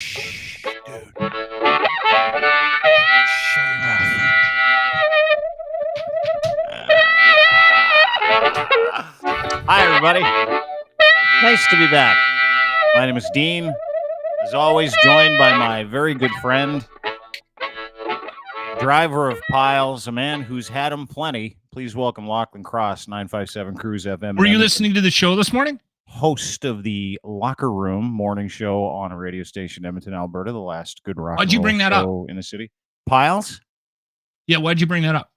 Dude. Shut your mouth. Hi, everybody. Nice to be back. My name is Dean. As always, joined by my very good friend, driver of piles, a man who's had them plenty. Please welcome Lachlan Cross, 957 Cruise FM. Were you listening to the show this morning? Host of the Locker Room morning show on a radio station in Edmonton, Alberta, the last good rock Why'd you bring that up in the city. Piles? Yeah, why'd you bring that up?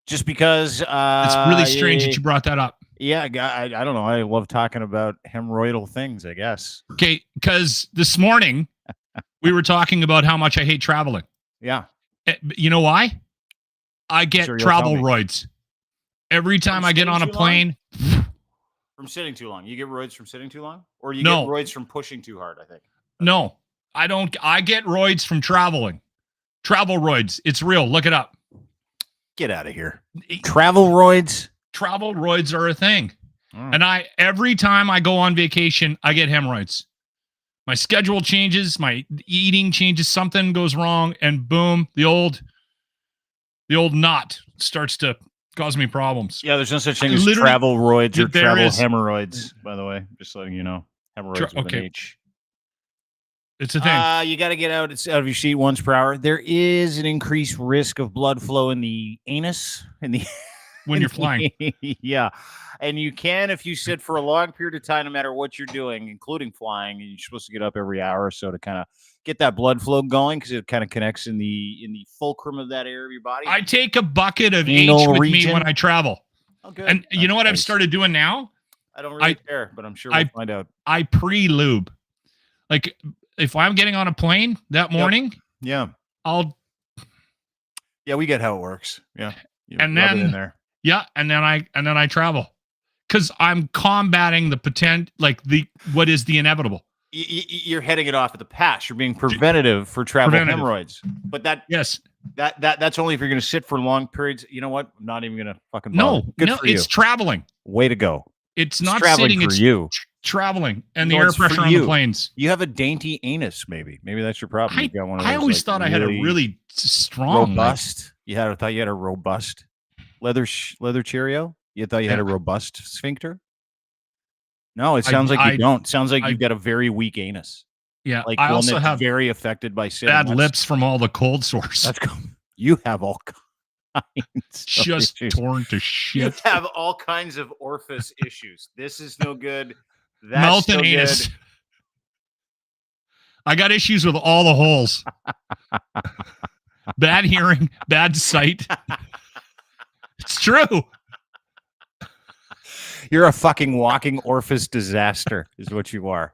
Just because... it's really strange that you brought that up. Yeah, I don't know. I love talking about hemorrhoidal things, I guess. Okay, because this morning we were talking about how much I hate traveling. Yeah. You know why? I get travel roids. Every time I get on a plane... From sitting too long. You get roids from sitting too long? Or you get roids from pushing too hard, I think. No, I don't. I get roids from traveling. Travel roids. It's real. Look it up. Get out of here. Travel roids? Travel roids are a thing. And every time I go on vacation, I get hemorrhoids. My schedule changes, my eating changes, something goes wrong, and boom, the old knot starts to cause me problems. Yeah, there's no such thing as travel roids or travel hemorrhoids, by the way. Just letting you know. Hemorrhoids with an H. It's a thing. You got to get out of your seat once per hour. There is an increased risk of blood flow in the anus. When you're flying. Yeah. And you can, if you sit for a long period of time, no matter what you're doing, including flying, and you're supposed to get up every hour or so to kind of get that blood flow going because it kind of connects in the fulcrum of that area of your body. I take a bucket of H with me when I travel. Oh, good. And you know what I've started doing now? I don't really care, but I'm sure we'll find out. I pre-lube. Like, if I'm getting on a plane that morning, yeah, we get how it works. Yeah. And then in there. Yeah, and then I travel. Because I'm combating what is the inevitable. You're heading it off at the pass. You're being preventative for travel hemorrhoids. But that's only if you're going to sit for long periods. You know what? I'm not even going to fucking bother. It's traveling. Way to go. It's not sitting. It's traveling and the air pressure on the planes. You have a dainty anus, maybe. Maybe that's your problem. You got one of those, I always thought I had a really strong, robust. I thought you had a robust leather Cheerio. You thought you had a robust sphincter? No, it sounds like you don't. Sounds like you've got a very weak anus. Yeah, like I one also that's have very affected by sitting. Bad lips from all the cold sores. You have all kinds. Just torn to shit. You have all kinds of orifice issues. This is no good. That's mouth and anus. Good. I got issues with all the holes. Bad hearing, bad sight. It's true. You're a fucking walking orifice disaster is what you are.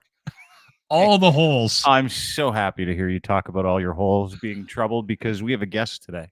All the holes. I'm so happy to hear you talk about all your holes being troubled because we have a guest today.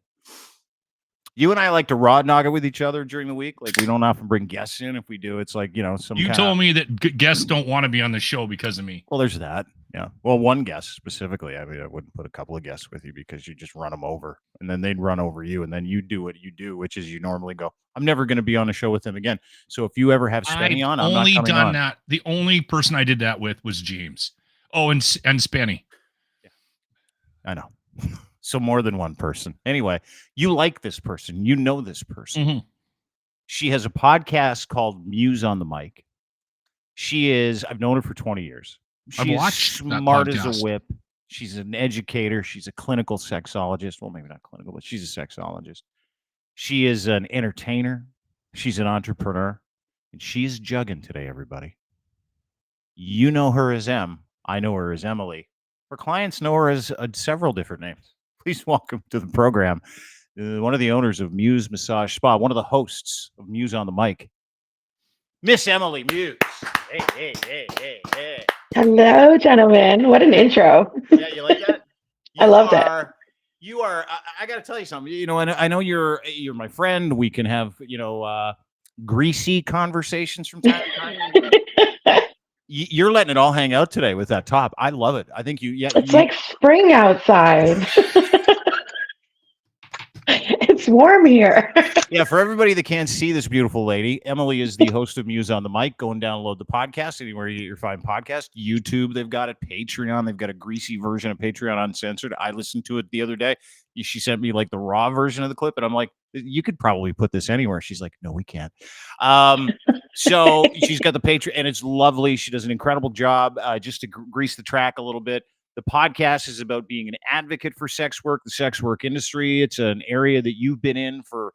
You and I like to raw nog it with each other during the week. Like, we don't often bring guests in. If we do, it's like, You told me that guests don't want to be on the show because of me. Well, there's that. Yeah. Well, one guest specifically. I mean, I wouldn't put a couple of guests with you because you just run them over and then they'd run over you and then you do what you do, which is you normally go, I'm never going to be on a show with them again. So if you ever have Spenny on, I'm not coming on. I've only done that. The only person I did that with was James. Oh, and Spenny. Yeah. I know. So more than one person. Anyway, you like this person. You know this person. Mm-hmm. She has a podcast called Muse on the Mic. I've known her for 20 years. She's smart as a whip. She's an educator. She's a clinical sexologist. Well, maybe not clinical, but she's a sexologist. She is an entertainer. She's an entrepreneur. And she's jugging today, everybody. You know her as M. I know her as Emily. Her clients know her as several different names. Please welcome to the program one of the owners of Muse Massage Spa, one of the hosts of Muse on the Mic, Miss Emily Muse. Hey. Hello, gentlemen. What an intro. Yeah, you like that? I loved it. You are. I got to tell you something. I know you're my friend. We can have greasy conversations from time to time. You're letting it all hang out today with that top. I love it. I think it's like spring outside. It's It's warm here. Yeah, for everybody that can't see this beautiful lady, Emily is the host of Muse on the Mic. Go and download the podcast anywhere you get your fine podcast. YouTube, they've got it. Patreon, they've got a greasy version of Patreon uncensored. I listened to it the other day. She sent me like the raw version of the clip, and I'm like, you could probably put this anywhere. She's like, no, we can't. So she's got the Patreon, and it's lovely. She does an incredible job. Just to grease the track a little bit, the podcast is about being an advocate for sex work, the sex work industry. It's an area that you've been in for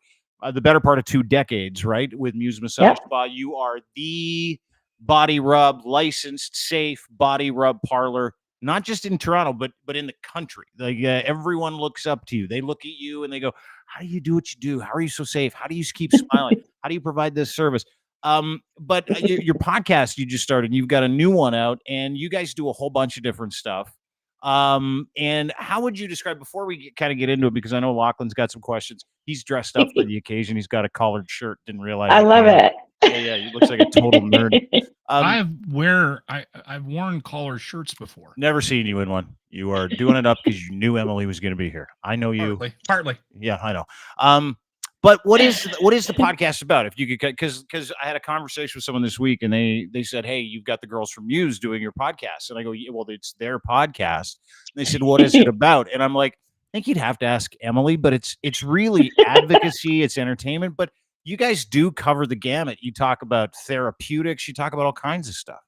the better part of 2 decades, right? With Muse Massage Spa, you are the body rub licensed, safe body rub parlor, not just in Toronto, but in the country. Like everyone looks up to you. They look at you and they go, "How do you do what you do? How are you so safe? How do you keep smiling? How do you provide this service?" But your podcast you just started, you've got a new one out, and you guys do a whole bunch of different stuff. And how would you describe, before we kind of get into it, because I know Lachlan's got some questions. He's dressed up for the occasion. He's got a collared shirt. Didn't realize. I love it. Yeah, he looks like a total nerd. I've worn collar shirts before. Never seen you in one. You are doing it up because you knew Emily was going to be here. I know you. Partly. Yeah, I know. But what is the podcast about? If you could, because I had a conversation with someone this week, and they said, "Hey, you've got the girls from Muse doing your podcast," and I go, "Yeah, well, it's their podcast." And they said, "What is it about?" And I'm like, "I think you'd have to ask Emily, but it's really advocacy, it's entertainment, but you guys do cover the gamut. You talk about therapeutics, you talk about all kinds of stuff."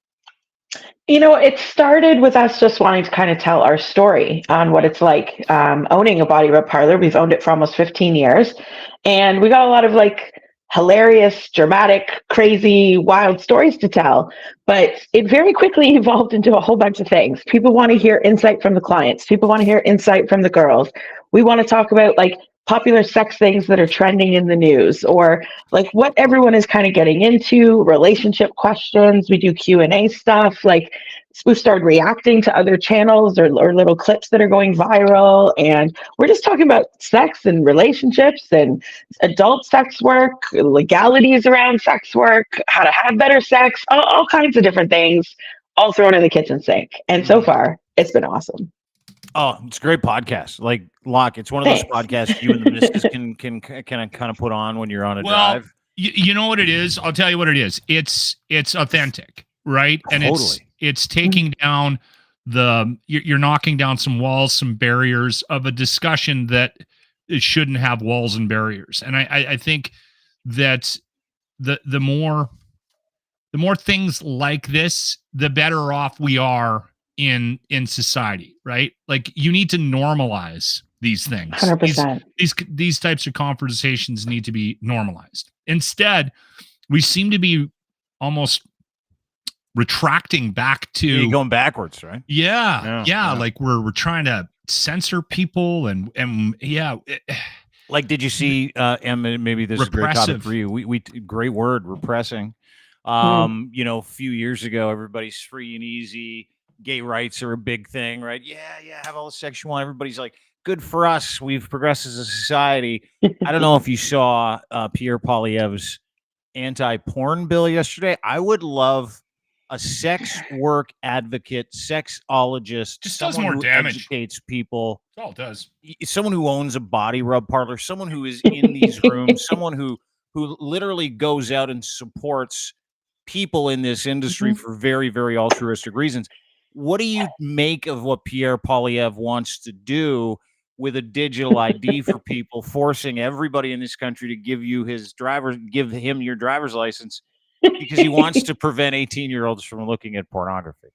It started with us just wanting to kind of tell our story on what it's like owning a body rub parlor. We've owned it for almost 15 years, and we got a lot of like hilarious, dramatic, crazy, wild stories to tell. But it very quickly evolved into a whole bunch of things. People want to hear insight from the clients. People want to hear insight from the girls. We want to talk about like popular sex things that are trending in the news, or like what everyone is kind of getting into, relationship questions. We do Q&A stuff. Like we've started reacting to other channels or little clips that are going viral. And we're just talking about sex and relationships and adult sex work, legalities around sex work, how to have better sex, all kinds of different things, all thrown in the kitchen sink. And so far, it's been awesome. Oh, it's a great podcast. Like, Locke, it's one of those podcasts you and the missus can kind of put on when you're on a drive. You know what it is? I'll tell you what it is. It's authentic, right? And totally. it's taking down you're knocking down some walls, some barriers of a discussion that it shouldn't have walls and barriers. And I think that the more things like this, the better off we are in society, right? Like you need to normalize these things. 100%. These types of conversations need to be normalized. Instead, we seem to be almost retracting back to going backwards, right? Yeah. Like we're trying to censor people and yeah. Like, did you see? Maybe this is a great topic for you. We great word, repressing. A few years ago, everybody's free and easy. Gay rights are a big thing, right? Yeah, have all the sex you want. Everybody's like, good for us. We've progressed as a society. I don't know if you saw Pierre Poilievre's anti-porn bill yesterday. I would love a sex work advocate, sexologist, just someone does more who damage. Educates people. That's all it does. Someone who owns a body rub parlor, someone who is in these rooms, someone who literally goes out and supports people in this industry for very, very altruistic reasons. What do you make of what Pierre Poilievre wants to do with a digital ID for people, forcing everybody in this country to give him your driver's license because he wants to prevent 18-year-olds from looking at pornography?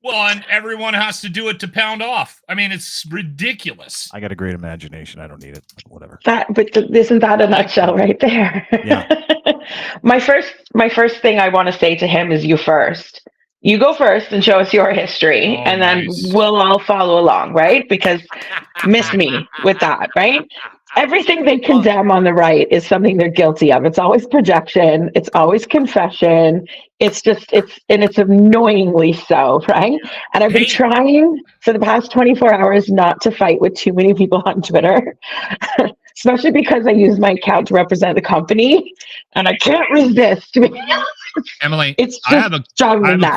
Well, and everyone has to do it to pound off. I mean, it's ridiculous. I got a great imagination. I don't need it. Whatever. Isn't that a nutshell right there? Yeah. My first thing I want to say to him is, you first. You go first and show us your history, and then we'll all follow along, right? Because miss me with that, right? Everything they condemn on the right is something they're guilty of. It's always projection. It's always confession. It's annoyingly so, right? And I've been trying for the past 24 hours not to fight with too many people on Twitter, especially because I use my account to represent the company, and I can't resist. Emily, I have a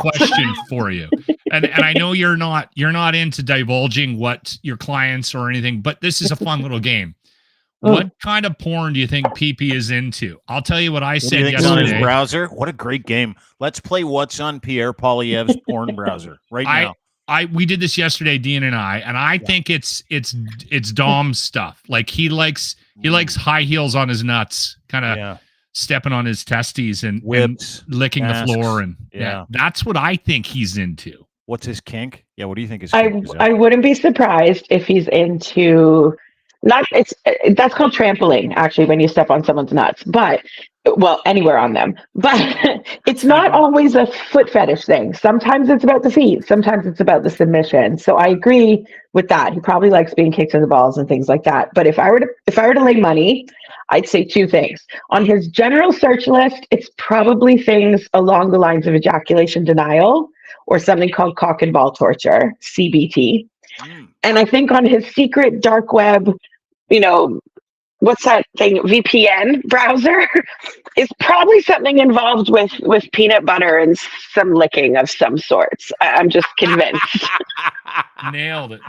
question for you, and I know you're not into divulging what your clients or anything, but this is a fun little game. What kind of porn do you think PP is into? I'll tell you what I said yesterday. On his browser? What a great game. Let's play what's on Pierre Poilievre's porn browser right now. We did this yesterday, Dean and I think it's Dom stuff. Like he likes high heels on his nuts, kind of stepping on his testes and whips, and licking the floor, and that's what I think he's into. What's his kink? Yeah, what do you think his kink is? I wouldn't be surprised if he's into that's called trampling, actually, when you step on someone's nuts, but anywhere on them. But it's not always a foot fetish thing. Sometimes it's about the feet. Sometimes it's about the submission. So I agree with that. He probably likes being kicked in the balls and things like that. But if I were to lay money, I'd say two things. On his general search list, it's probably things along the lines of ejaculation denial or something called cock and ball torture, CBT. And I think on his secret dark web, what's that thing, VPN browser, is probably something involved with peanut butter and some licking of some sorts. I'm just convinced. Nailed it.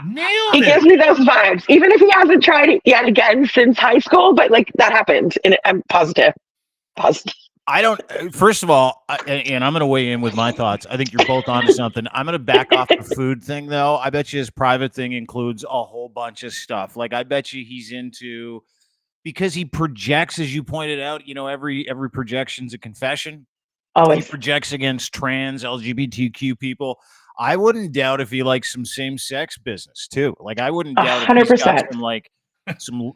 He gives me those vibes, even if he hasn't tried it yet again since high school, but like that happened, and I'm positive. I don't. First of all, and I'm going to weigh in with my thoughts. I think you're both onto something. I'm going to back off the food thing, though. I bet you his private thing includes a whole bunch of stuff. Like I bet you he's into, because he projects, as you pointed out. Every projection's a confession. He projects against trans LGBTQ people. I wouldn't doubt if he likes some same-sex business too. Like I wouldn't doubt 100%. if he's got some like. Some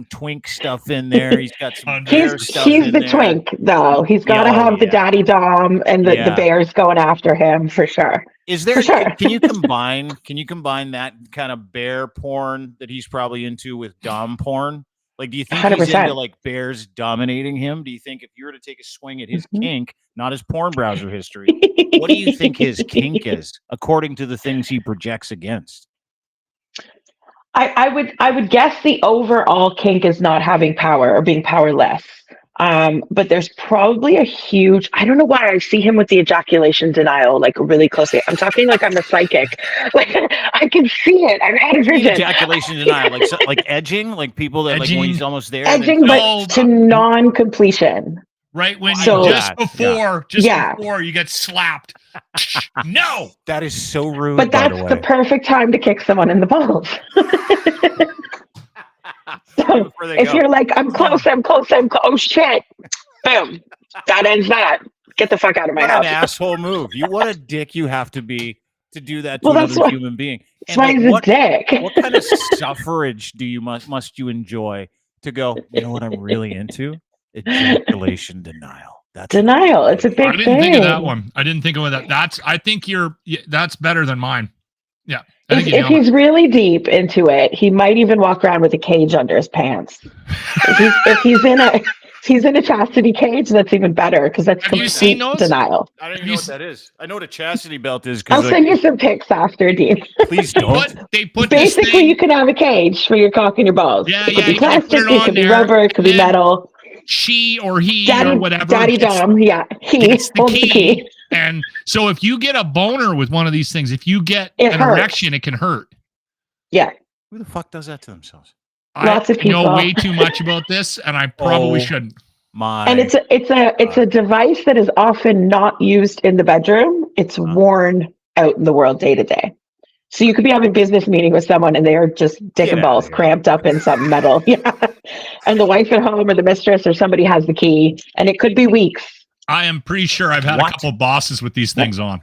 twink stuff in there. He's got some bear stuff in there. He's the twink, though. He's got to have the daddy dom and the bears going after him for sure. Is there? Sure. Can you combine that kind of bear porn that he's probably into with dom porn? Like, do you think 100%. He's into like bears dominating him? Do you think if you were to take a swing at his kink, not his porn browser history, what do you think his kink is, according to the things he projects against? I would guess the overall kink is not having power or being powerless. But there's probably a huge, I don't know why I see him with the ejaculation denial, like really closely. I'm talking like I'm a psychic. Like I can see it. I've had a vision. Ejaculation denial, like edging, like people that like when he's almost there. Edging, but to non-completion. Right when just before you get slapped. No, that is so rude. But that's the perfect time to kick someone in the balls. So if you're like, I'm close, oh shit, boom, that ends that. Get the fuck out of my house. An asshole move. What a dick you have to be to do that to another human being. That's why he's a dick. What kind of suffrage do you must you enjoy to go, you know what I'm really into? Ejaculation denial. That's denial. It's a big thing. I didn't think of that one. I didn't think of that. I think that's better than mine. Yeah. If he's really deep into it, he might even walk around with a cage under his pants. if he's in a chastity cage, that's even better because that's complete denial. I don't even know what that is. I know what a chastity belt is. I'll send you some pics after, Dean. Please don't. They put basically you can have a cage for your cock and your balls. Yeah, it could be plastic, it could be rubber, it could be metal. She or he or whatever. Daddy Dom, he holds the key. And so if you get a boner with one of these things, if you get an erection, it can hurt. Yeah. Who the fuck does that to themselves? Lots of people know way too much about this, and I probably shouldn't. And it's a device that is often not used in the bedroom. It's worn out in the world day to day. So you could be having a business meeting with someone and they are just dick and balls cramped up in some metal. Yeah. And the wife at home or the mistress or somebody has the key, and it could be weeks. I am pretty sure I've had a couple bosses with these things on.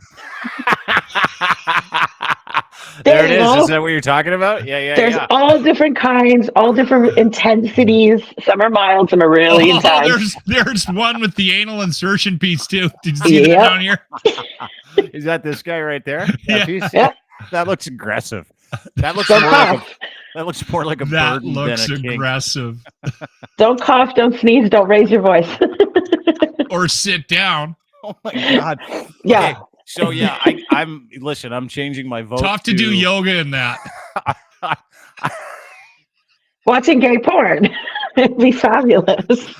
There it is. Is that what you're talking about? Yeah. There's all different kinds, all different intensities. Some are mild, some are really intense. There's one with the anal insertion piece too. Did you see that down here? Is that this guy right there? Yeah. That looks aggressive. That looks more like a that burden looks than a aggressive. Don't cough, don't sneeze, don't raise your voice. Or sit down. Oh my God. Yeah. Okay. So I'm changing my vote. Tough to do yoga in that. Watching gay porn. It'd be fabulous.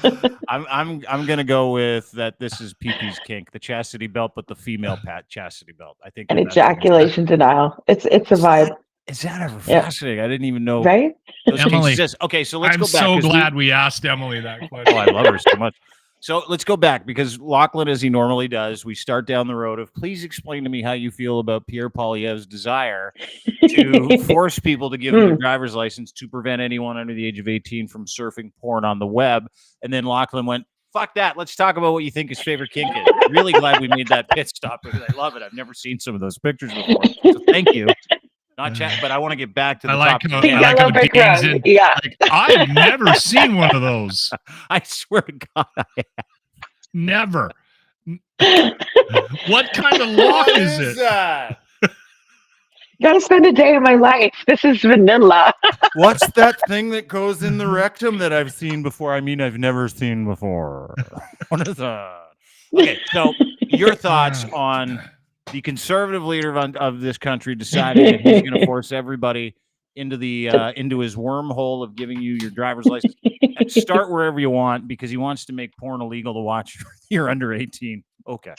I'm gonna go with that. This is PP's kink, the chastity belt, but the female chastity belt. I think an ejaculation denial. It's a vibe. Is that ever fascinating? I didn't even know. Right? Emily, okay, so let's go back. I'm so glad we asked Emily that question. Oh, I love her so much. So let's go back because Lachlan, as he normally does, we start down the road of please explain to me how you feel about Pierre Poilievre's desire to force people to give them their driver's license to prevent anyone under the age of 18 from surfing porn on the web. And then Lachlan went, fuck that. Let's talk about what you think his favorite kink is. Really glad we made that pit stop because I love it. I've never seen some of those pictures before. So thank you. Not chat, but I want to get back to the topic. I've never seen one of those. I swear to God, I have. Never. What kind of lock is it? Gotta spend a day of my life. This is vanilla. What's that thing that goes in the rectum that I've seen before? I mean, I've never seen before. What is that? Okay, so your thoughts on the conservative leader of this country deciding that he's going to force everybody into the into his wormhole of giving you your driver's license. Start wherever you want because he wants to make porn illegal to watch if you're under 18. Okay.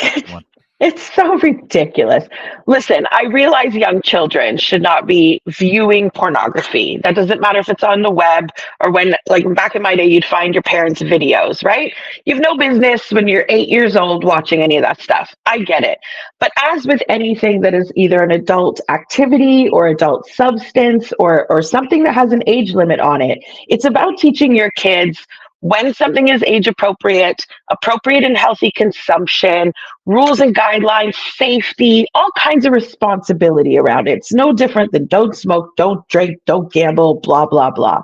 It's so ridiculous. Listen, I realize young children should not be viewing pornography. That doesn't matter if it's on the web or when, like back in my day, you'd find your parents' videos, right? You have no business when you're 8 years old watching any of that stuff. I get it. But as with anything that is either an adult activity or adult substance or something that has an age limit on it, it's about teaching your kids when something is age appropriate and healthy consumption, rules and guidelines, safety, all kinds of responsibility around it. It's no different than don't smoke, don't drink, don't gamble, blah, blah, blah.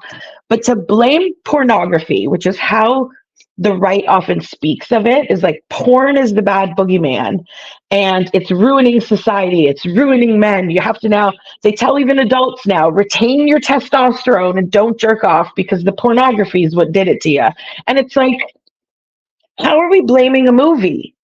But to blame pornography, which is how the right often speaks of it, is like porn is the bad boogeyman and it's ruining society. It's ruining men. You have to now, they tell even adults now, retain your testosterone and don't jerk off because the pornography is what did it to you. And it's like, how are we blaming a movie?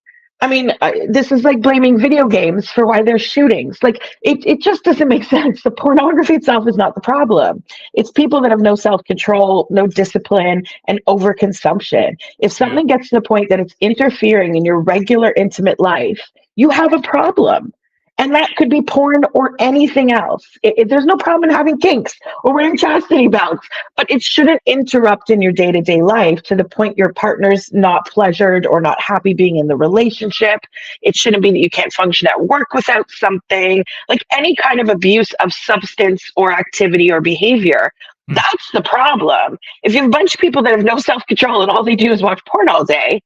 I mean, this is like blaming video games for why there's shootings. Like, it just doesn't make sense. The pornography itself is not the problem. It's people that have no self-control, no discipline, and overconsumption. If something gets to the point that it's interfering in your regular intimate life, you have a problem. And that could be porn or anything else. There's no problem in having kinks or wearing chastity belts, but it shouldn't interrupt in your day-to-day life to the point your partner's not pleasured or not happy being in the relationship. It shouldn't be that you can't function at work without something. Like any kind of abuse of substance or activity or behavior. That's the problem. If you have a bunch of people that have no self-control and all they do is watch porn all day,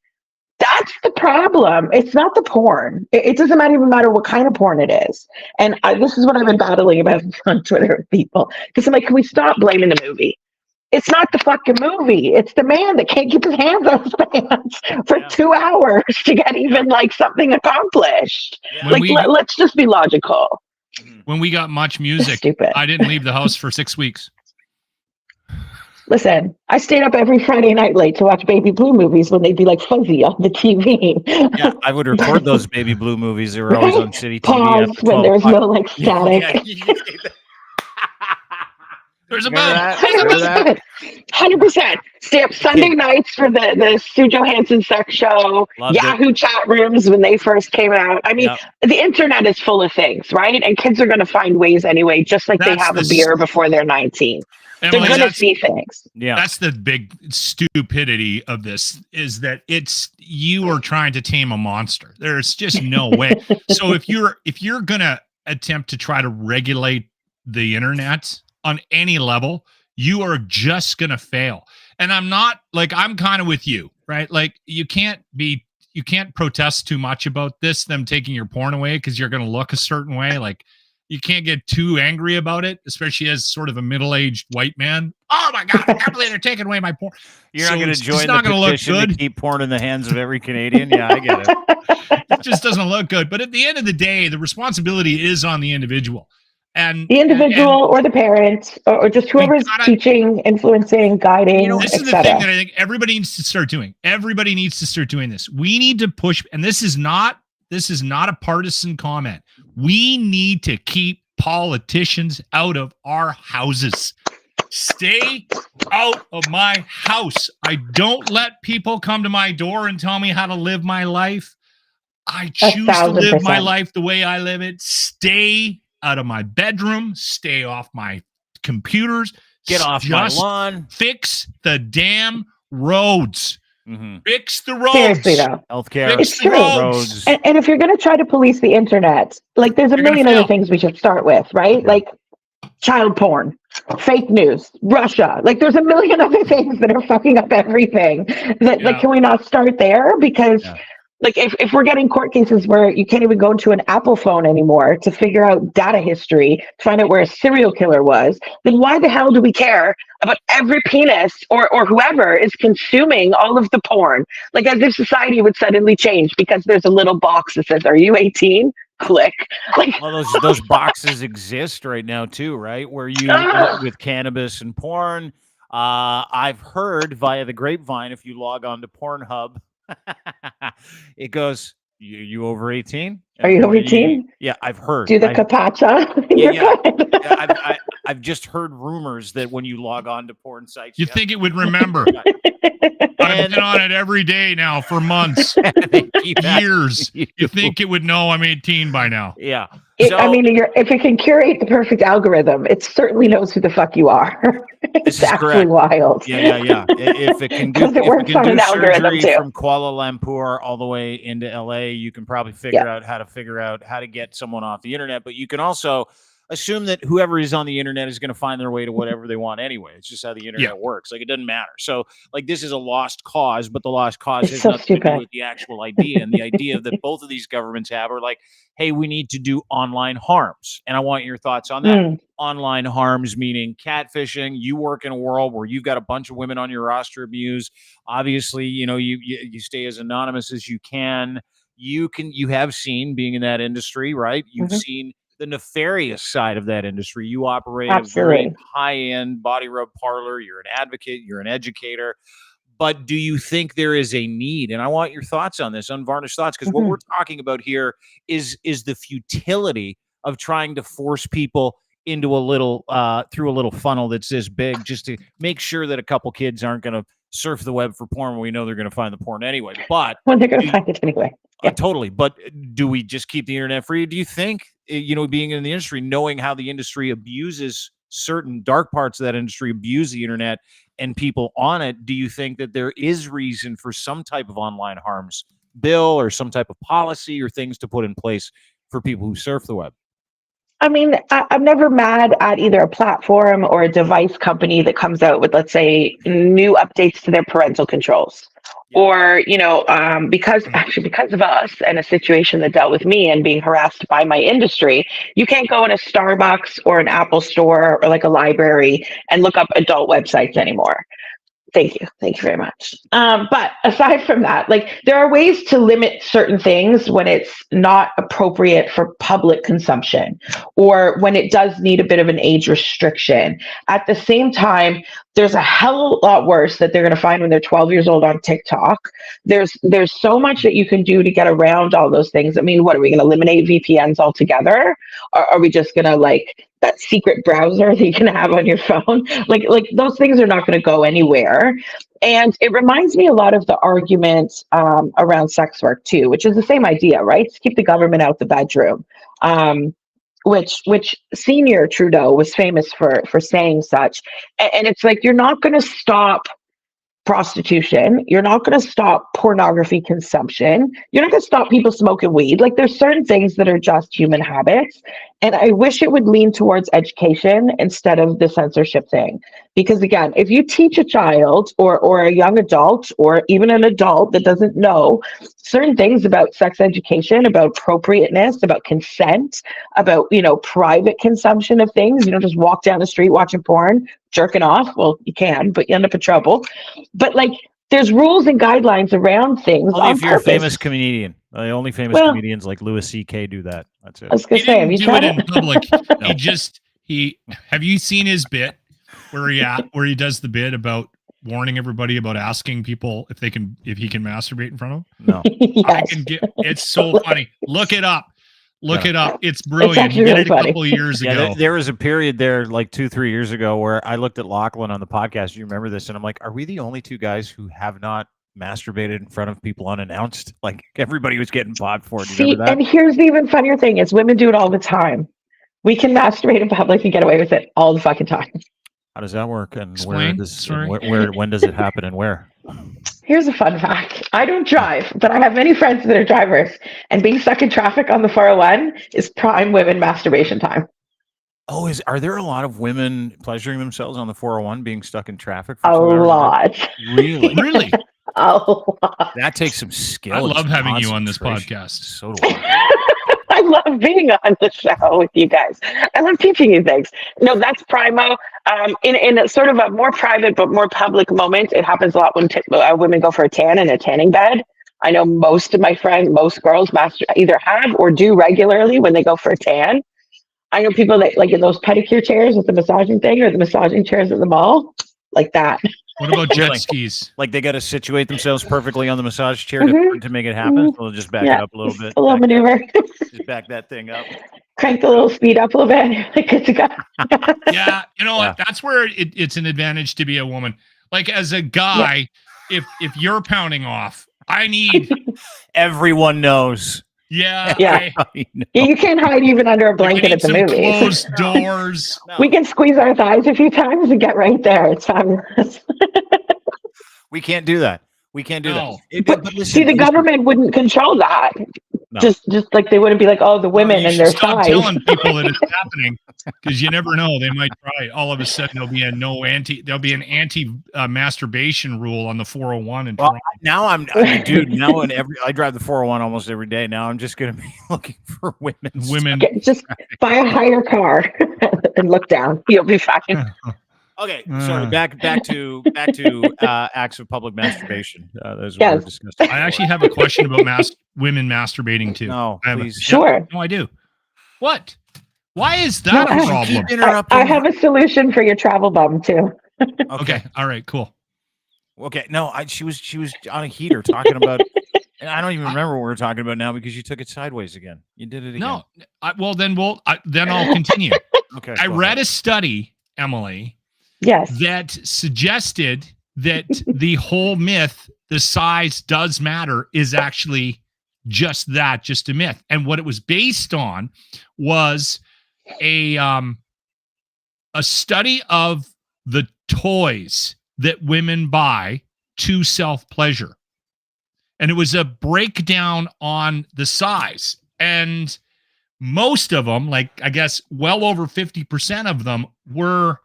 that's the problem. It's not the porn. It doesn't even matter what kind of porn it is. And this is what I've been battling about on Twitter with people. Because I'm like, can we stop blaming the movie? It's not the fucking movie. It's the man that can't keep his hands on his pants for 2 hours to get even like something accomplished. Let's just be logical. When we got Much Music, I didn't leave the house for 6 weeks. Listen, I stayed up every Friday night late to watch Baby Blue movies when they'd be like fuzzy on the TV. Yeah, I would record those Baby Blue movies. They were always on City TV. Pause when there was no like static. There's a boat. 100%. Stay up Sunday nights for the Sue Johansson sex show. Loved Yahoo it. chat rooms when they first came out. I mean, the internet is full of things, right? And kids are going to find ways anyway, just like they have a beer before they're 19. Emily, they're going to see things. Yeah, that's the big stupidity of this, is that you are trying to tame a monster. There's just no way. So if you're going to attempt to try to regulate the internet on any level, you are just going to fail. And I'm kind of with you, right? Like you can't protest too much about them taking your porn away because you're going to look a certain way. Like you can't get too angry about it, especially as sort of a middle-aged white man. Oh my God, I can't believe they're taking away my porn. You're not going to join the petition to keep porn in the hands of every Canadian. Yeah, I get it. It just doesn't look good. But at the end of the day, the responsibility is on the individual. And the individual or the parent or just whoever's teaching, influencing, guiding, this is the thing that I think everybody needs to start doing. Everybody needs to start doing this. We need to push, and this is not a partisan comment. We need to keep politicians out of our houses. Stay out of my house. I don't let people come to my door and tell me how to live my life. I choose to live my life the way I live it. Stay out of my bedroom, stay off my computers, get off my lawn, fix the damn roads. Fix the roads. Seriously, though. Healthcare. It's true. Roads. And if you're going to try to police the internet, like there's a million other things we should start with, right? Like child porn, fake news, Russia. Like there's a million other things that are fucking up everything. Like, can we not start there? Because like if we're getting court cases where you can't even go into an Apple phone anymore to figure out data history, to find out where a serial killer was, then why the hell do we care about every penis or whoever is consuming all of the porn? Like as if society would suddenly change because there's a little box that says, are you 18? Click. Like, well, those boxes exist right now too, right? Where you with cannabis and porn. I've heard via the grapevine, if you log on to Pornhub, it goes, you over 18? Are you over 18? Yeah, I've heard. Do the capacha. Yeah. I've just heard rumors that when you log on to porn sites, you think it would remember. I've been on it every day now for months, years. You think it would know I'm 18 by now? Yeah. I mean, if it can curate the perfect algorithm, it certainly knows who the fuck you are. It's actually wild. Yeah. If it can do, it works on an algorithm too. From Kuala Lumpur all the way into LA, you can probably figure out how to get someone off the internet. But you can also assume that whoever is on the internet is going to find their way to whatever they want anyway. It's just how the internet works. Like, it doesn't matter. So, like, this is a lost cause, but the lost cause has nothing to do with the actual idea. And the idea that both of these governments have are like, hey, we need to do online harms. And I want your thoughts on that. Online harms, meaning catfishing. You work in a world where you've got a bunch of women on your roster abused. Obviously, you stay as anonymous as you can. You have seen, being in that industry, right? You've seen the nefarious side of that industry. You operate a very high-end body rub parlor. You're an advocate. You're an educator. But do you think there is a need? And I want your thoughts on this, unvarnished thoughts, because what we're talking about here is the futility of trying to force people into a little through a little funnel that's this big, just to make sure that a couple kids aren't going to surf the web for porn when we know they're going to find the porn anyway. But when they're going to find it anyway. Totally. But do we just keep the internet free? Do you think, being in the industry, knowing how the industry abuses certain dark parts of that industry, abuse the internet and people on it, do you think that there is reason for some type of online harms bill or some type of policy or things to put in place for people who surf the web? I mean, I'm never mad at either a platform or a device company that comes out with, let's say, new updates to their parental controls. Or, because of us and a situation that dealt with me and being harassed by my industry, you can't go in a Starbucks or an Apple store or like a library and look up adult websites anymore. Thank you very much. But aside from that, like, there are ways to limit certain things when it's not appropriate for public consumption or when it does need a bit of an age restriction. At the same time, there's a hell of a lot worse that they're going to find when they're 12 years old on TikTok. There's so much that you can do to get around all those things. I mean, what are we going to eliminate VPNs altogether? Or are we just going to, like, that secret browser that you can have on your phone? Like those things are not going to go anywhere. And it reminds me a lot of the argument around sex work too, which is the same idea, right? To keep the government out the bedroom. Which Senior Trudeau was famous for saying such. And it's like, you're not going to stop prostitution. You're not going to stop pornography consumption. You're not going to stop people smoking weed. Like, there's certain things that are just human habits. And I wish it would lean towards education instead of the censorship thing. Because again, if you teach a child or a young adult or even an adult that doesn't know certain things about sex education, about appropriateness, about consent, about, private consumption of things, you don't just walk down the street watching porn, jerking off. Well, you can, but you end up in trouble. But like, there's rules and guidelines around things. Only if you're a famous comedian. The only famous comedians like Louis C.K. do that. That's it. I was gonna say, have you tried it in public? Have you seen his bit where he does the bit about warning everybody about asking people if he can masturbate in front of them? No. Yes. It's so funny. Look it up. It up. It's brilliant. He did it a couple of years ago. There was a period there like 2-3 years ago where I looked at Lachlan on the podcast. You remember this? And I'm like, are we the only two guys who have not masturbated in front of people unannounced? Like, everybody was getting bought for it. Do you remember that? And here's the even funnier thing is women do it all the time. We can masturbate in public and get away with it all the fucking time. How does that work? And Explain. when does it happen and where? Here's a fun fact. I don't drive, but I have many friends that are drivers, and being stuck in traffic on the 401 is prime women masturbation time. Oh, are there a lot of women pleasuring themselves on the 401 being stuck in traffic? A lot. Really? Really? A lot. That takes some skill. I love having you on this podcast. So do I. I love being on the show with you guys. I love teaching you things. No, that's primo. In a sort of a more private but more public moment, it happens a lot when women go for a tan in a tanning bed. I know most of my friends, most girls either have or do regularly when they go for a tan. I know people that like in those pedicure chairs with the massaging thing or the massaging chairs at the mall, like that. What about jet skis? Like they got to situate themselves perfectly on the massage chair to make it happen. So they'll just back it up a little bit. A little maneuver. Just back that thing up. Crank the little speed up a little bit. Like good to go. Yeah, you know what? That's where it's an advantage to be a woman. Like as a guy, if you're pounding off, I need everyone knows. Yeah. You can't hide even under a blanket at the movies. Closed doors. No. We can squeeze our thighs a few times and get right there. It's fabulous. We can't do that. We can't do that. But listen, the government wouldn't control that. No. Just like they wouldn't be like, oh, the women and their thighs. Telling people that it's happening because you never know. They might try. All of a sudden, there'll be an anti masturbation rule on the 401. And now I drive the 401 almost every day. Now I'm just going to be looking for women. Just buy a higher car and look down. You'll be fine. Okay, sorry. Back to acts of public masturbation. Those were discussed. I actually have a question about women masturbating too. No, please. Sure. No, I do. What? Why is that a problem? I have a solution for your travel bum too. Okay. All right. Cool. Okay. No, she was on a heater talking about. And I don't even remember what we're talking about now because you took it sideways again. You did it again. No. Then I'll continue. Okay. I read a study, Emily. Yes. That suggested that the whole myth, the size does matter, is actually just a myth. And what it was based on was a study of the toys that women buy to self-pleasure. And it was a breakdown on the size. And most of them, like I guess well over 50% of them, were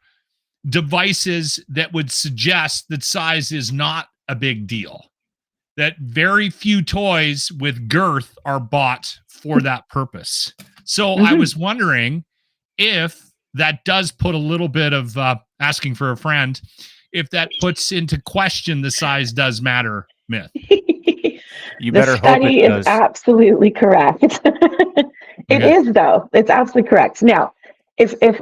devices that would suggest that size is not a big deal, that very few toys with girth are bought for that purpose. So I was wondering if that does put a little bit of asking for a friend, if that puts into question the size does matter myth. You better hope it does. The study is absolutely correct. It is, though. It's absolutely correct. Now, if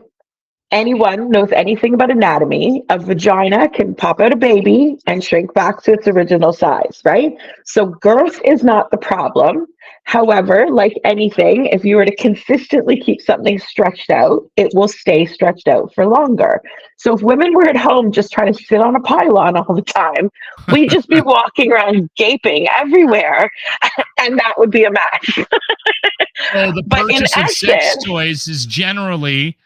anyone knows anything about anatomy, a vagina can pop out a baby and shrink back to its original size, right? So girth is not the problem. However, like anything, if you were to consistently keep something stretched out, it will stay stretched out for longer. So if women were at home just trying to sit on a pylon all the time, we'd just be walking around gaping everywhere, and that would be a mess. So the purchase of sex toys is generally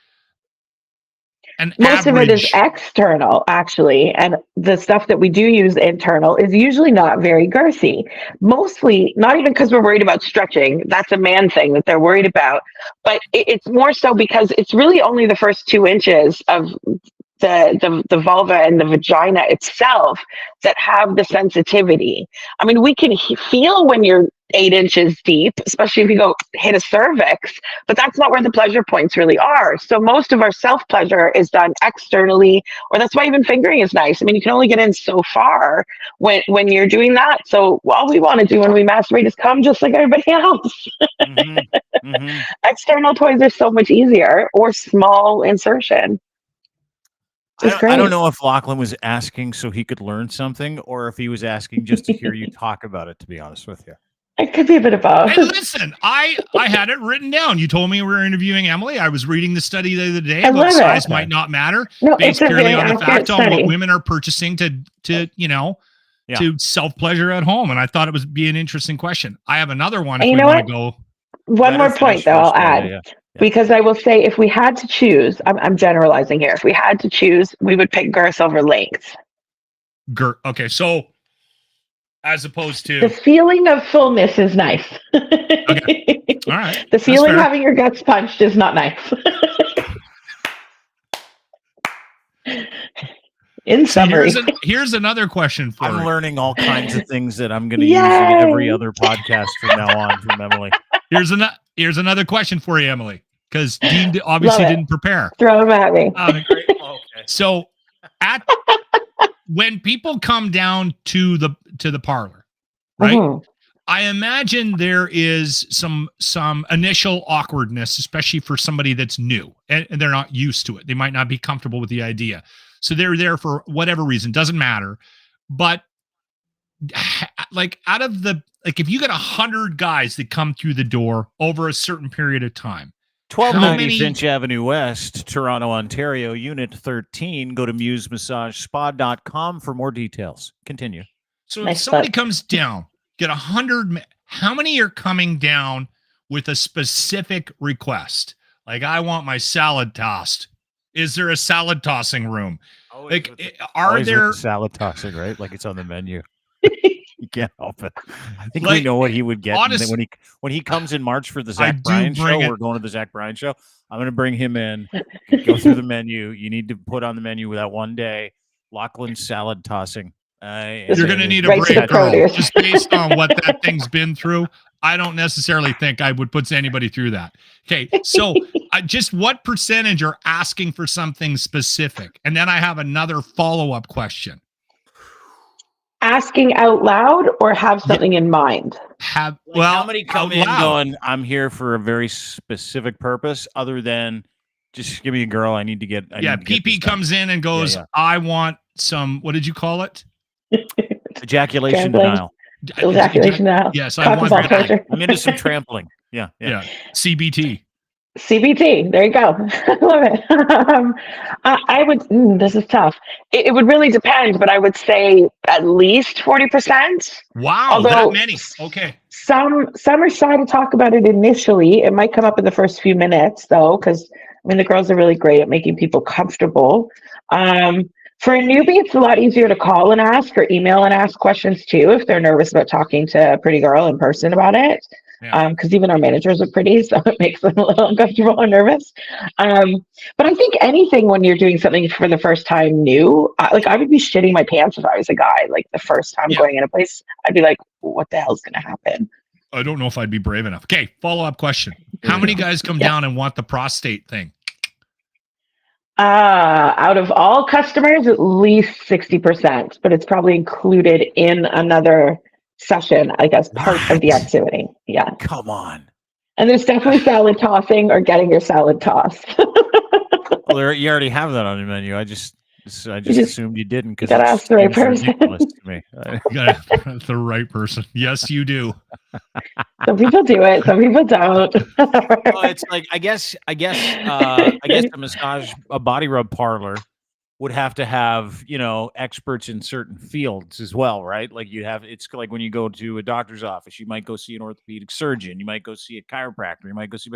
most of it is external, actually, and the stuff that we do use internal is usually not very girthy. Mostly, not even because we're worried about stretching. That's a man thing that they're worried about. But it's more so because it's really only the first 2 inches of the vulva and the vagina itself that have the sensitivity. I mean, we can feel when you're 8 inches deep, especially if you go hit a cervix, but that's not where the pleasure points really are. So most of our self-pleasure is done externally, or that's why even fingering is nice. I mean, you can only get in so far when you're doing that. So all we want to do when we masturbate is come just like everybody else. External toys are so much easier, or small insertion. I don't know if Lachlan was asking so he could learn something, or if he was asking just to hear you talk about it, to be honest with you. It could be a bit of both. Hey, listen, I had it written down. You told me we were interviewing Emily. I was reading the study the other day about size might not matter, based purely on the fact on what women are purchasing to self-pleasure at home. And I thought it would be an interesting question. I have another one if we want to go. One more point, though, I'll add. Because I will say, if we had to choose, I'm generalizing here. If we had to choose, we would pick girth over length. Girth. Okay, so as opposed to the feeling of fullness is nice. Okay. All right. The feeling having your guts punched is not nice. In summary, here's another question for you. I'm learning all kinds of things that I'm going to use in every other podcast from now on from Emily. Here's another question for you, Emily, because Dean obviously didn't prepare. Throw them at me. Okay. So when people come down to the parlor, right? Mm-hmm. I imagine there is some initial awkwardness, especially for somebody that's new and they're not used to it. They might not be comfortable with the idea. So they're there for whatever reason, doesn't matter. But like out of if you got 100 guys that come through the door over a certain period of time, 1290 Finch Avenue West, Toronto, Ontario, Unit 13. Go to musemassagespa.com for more details. Continue. So if somebody comes down, get 100, how many are coming down with a specific request? Like, I want my salad tossed. Is there a salad tossing room? Are there salad tossing, right? Like it's on the menu. You can't help it. I think we know what he would get. Honestly, when he comes in March for the Zach Bryan show, we're going to the Zach Bryan show. I'm going to bring him in, go through the menu. You need to put on the menu that one day, Lachlan's salad tossing. You're going to need a break, girl, just based on what that thing's been through. I don't necessarily think I would put anybody through that. Okay, so just what percentage are asking for something specific? And then I have another follow-up question. Asking out loud or have something in mind? How many come in going, I'm here for a very specific purpose other than just give me a girl, I need to get... PP comes in and goes, I want some, what did you call it? Ejaculation denial. Ejaculation denial. Yes, I'm into some trampling. Yeah. CBT. There you go. I love it. I would. This is tough. It would really depend, but I would say at least 40%. Wow, although that many. Okay. Some are shy to talk about it initially. It might come up in the first few minutes, though, because the girls are really great at making people comfortable. For a newbie, it's a lot easier to call and ask or email and ask questions too if they're nervous about talking to a pretty girl in person about it. Because even our managers are pretty, so it makes them a little uncomfortable or nervous. But I think anything when you're doing something for the first time new, I would be shitting my pants if I was a guy. Like the first time going in a place, I'd be like, what the hell's going to happen? I don't know if I'd be brave enough. Okay, follow-up question. How many guys come down and want the prostate thing? Out of all customers, at least 60%, but it's probably included in another session, I guess, part of the activity. Yeah. Come on. And there's definitely salad tossing or getting your salad tossed. Well, you already have that on your menu. I just assumed you didn't because gotta ask the right person. Ridiculous to me. The right person. Yes, you do. Some people do it. Some people don't. Well, it's like I guess a body rub parlor would have to have, experts in certain fields as well, right? Like it's like when you go to a doctor's office, you might go see an orthopedic surgeon, you might go see a chiropractor, you might go see,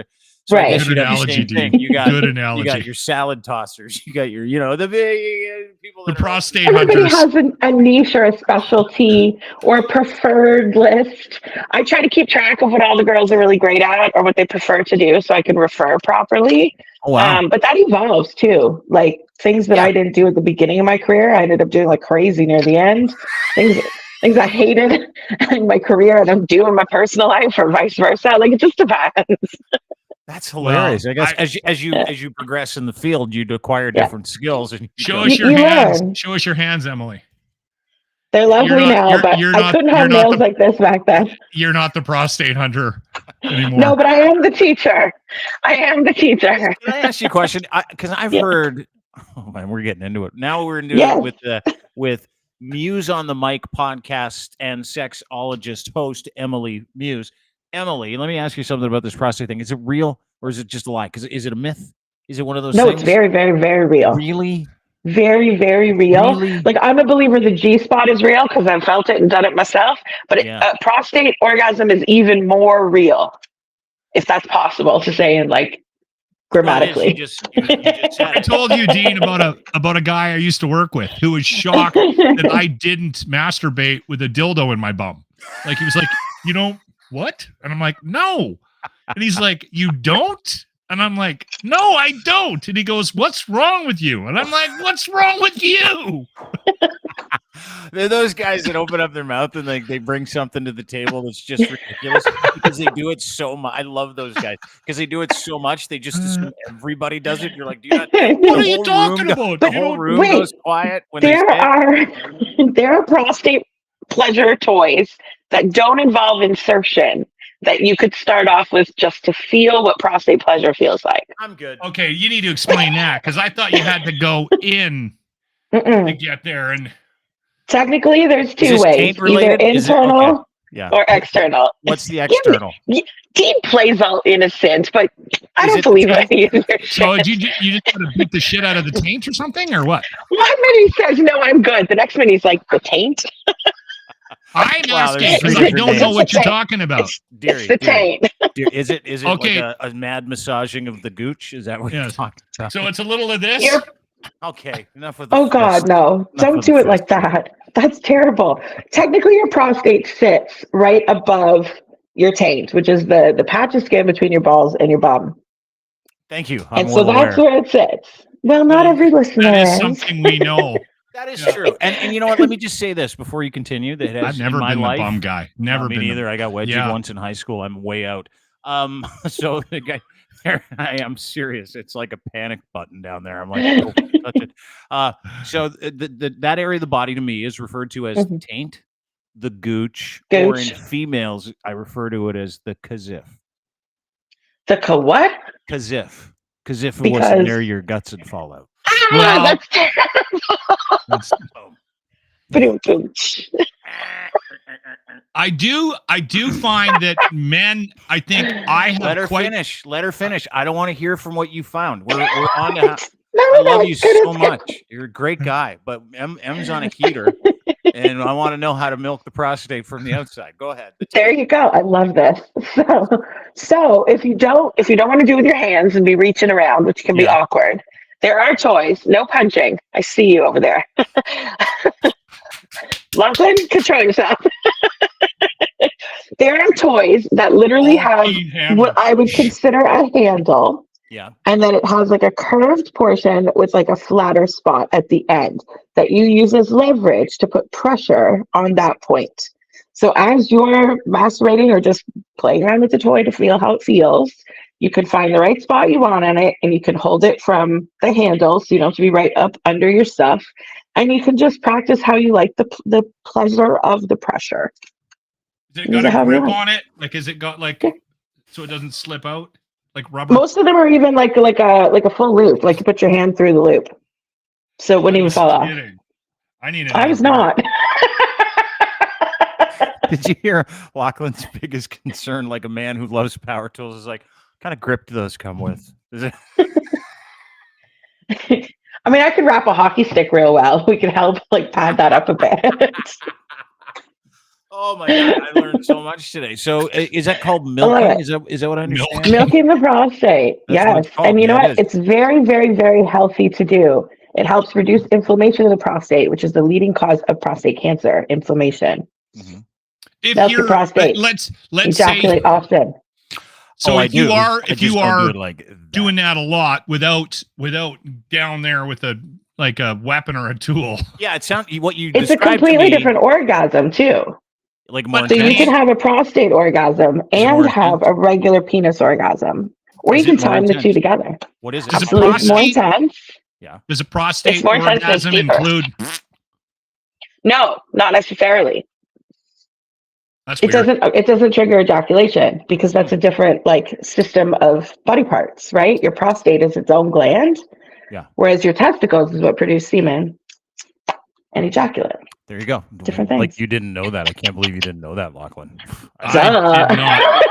so right. Good analogy, dude. Good analogy. You got your salad tossers, you got your, the big people. The prostate Everybody hunters. has a niche or a specialty or a preferred list. I try to keep track of what all the girls are really great at or what they prefer to do so I can refer properly. Oh, wow. But that evolves too. Like things that I didn't do at the beginning of my career, I ended up doing like crazy near the end. Things I hated in my career and I'm doing in my personal life or vice versa. Like it just depends. That's hilarious. I guess as you progress in the field, you'd acquire different skills. And show us your hands. Show us your hands, Emily. They're lovely now, but I couldn't have nails like this back then. You're not the prostate hunter anymore. No, but I am the teacher. Can I ask you a question? Because I've heard. Oh man, we're getting into it. Now we're into it with Muse on the Mic podcast and sexologist host Emily Muse. Emily, let me ask you something about this prostate thing. Is it real or is it just a lie? Because is it a myth? Is it one of those things? No, it's very, very, very real. Really? Very, very real. Really? Like I'm a believer the G-spot is real because I've felt it and done it myself. But prostate orgasm is even more real, if that's possible to say in like grammatically. I told you, Dean, about a guy I used to work with who was shocked that I didn't masturbate with a dildo in my bum. Like, he was like, you don't what? And I'm like, no. And he's like, you don't? And I'm like, no, I don't. And he goes, what's wrong with you? And I'm like, what's wrong with you? They're those guys that open up their mouth and they bring something to the table that's just ridiculous because they do it so much. I love those guys because they do it so much. They just assume everybody does it. You're like, do you not? What are you talking about? The whole room goes quiet when there are prostate pleasure toys that don't involve insertion that you could start off with just to feel what prostate pleasure feels like. I'm good. Okay, you need to explain that because I thought you had to go in to get there. And technically, there's two ways: either internal or external. What's the external? Dean plays all innocent, but I don't believe that either. So you just got to beat the shit out of the taint or something, or what? One minute he says, "No, I'm good." The next minute he's like, "The taint." I'm asking because I don't know what you're talking about. It's the taint. Is it okay. Like a mad massaging of the gooch? Is that what you're talking about? So it's a little of this? Okay, enough of the Oh, God, no. Don't do it like that. That's terrible. Technically, your prostate sits right above your taint, which is the patch of skin between your balls and your bum. Thank you. And so that's where it sits. Well, not every listener That is something we know. That is true. And you know what? Let me just say this before you continue. That I've never been the bum guy. Never been. Me neither. I got wedgied once in high school. I'm way out. So the guy there, I am serious. It's like a panic button down there. I'm like, oh, touch it. So that area of the body to me is referred to as the taint, the gooch, or in females, I refer to it as the kazif. The what? Kazif. Because if it wasn't there, your guts would fall out. Well, that's terrible. I do find that men, I think I have Let her finish. I don't want to hear from what you found. We're on to I love you so much. You're a great guy, but M's on a heater, and I want to know how to milk the prostate from the outside. Go ahead. There you go. I love this. So if you don't want to do it with your hands and be reaching around, which can be awkward, there are toys. No punching. I see you over there. Lachlan, control yourself. There are toys that literally have what I would consider a handle. Yeah. And then it has like a curved portion with like a flatter spot at the end that you use as leverage to put pressure on that point. So as you're masturbating or just playing around with the toy to feel how it feels, you can find the right spot you want on it, and you can hold it from the handle, so you don't have to be right up under your stuff. And you can just practice how you like the pleasure of the pressure. Is it got a grip on it? Like, is it got like so it doesn't slip out? Like rubber? Most of them are even like a full loop. Like you put your hand through the loop, so it wouldn't even fall off. I was not. Did you hear Lachlan's biggest concern? Like a man who loves power tools is like, what kind of grip do those come with? Is it? I mean, I could wrap a hockey stick real well. We could help like pad that up a bit. Oh my God, I learned so much today. So is that called milking? Is that what I understand? Milking the prostate. Yes. And you know what? It's very, very, very healthy to do. It helps reduce inflammation of the prostate, which is the leading cause of prostate cancer, inflammation. Mm-hmm. If that's the prostate. Let's ejaculate say often. So if you are doing that a lot without down there with a weapon or a tool. Yeah, it sounds what you. It's a completely different orgasm too. Like more so you can have a prostate orgasm and have a regular penis orgasm, or you can time the two together. What is it? Absolutely, it's more intense. Yeah. Does a prostate orgasm include? No, not necessarily. That's weird. It doesn't trigger ejaculation because that's a different system of body parts, right? Your prostate is its own gland. Yeah. Whereas your testicles is what produce semen and ejaculate. There you go. Different things. Like you didn't know that. I can't believe you didn't know that, Lachlan. I did not.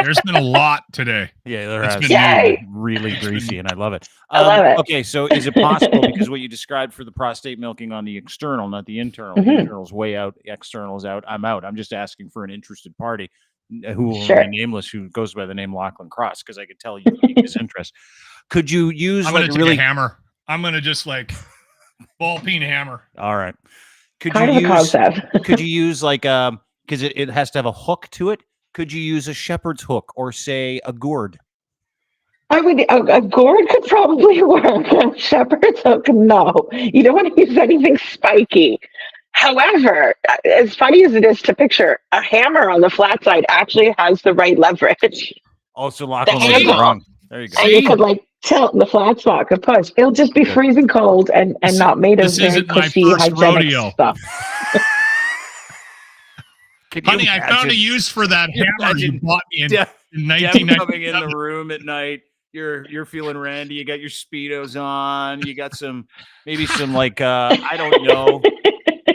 There's been a lot today. Yeah, there has been really greasy, and I love it. I love it. Okay, so is it possible, because what you described for the prostate milking on the external, not the internal, the internal's way out, external's out, I'm out. I'm just asking for an interested party. who will remain nameless, who goes by the name Lachlan Cross, because I could tell you his interest. Could you use I'm gonna take a hammer. I'm gonna just like ball peen hammer. All right. Could kind you of a concept. Could you use like because it has to have a hook to it? Could you use a shepherd's hook or say a gourd? I would a gourd could probably work. A shepherd's hook, no. You don't want to use anything spiky. However, as funny as it is to picture, a hammer on the flat side actually has the right leverage. Oh, so Lachlan was wrong. There you go. And you could like tilt the flat spot, could push. It'll just be freezing cold and not made of very cushy hygienic stuff. Honey, I found a use for that hammer you bought me in 1990. Coming in the room at night, you're feeling randy. You got your Speedos on. You got maybe some like I don't know,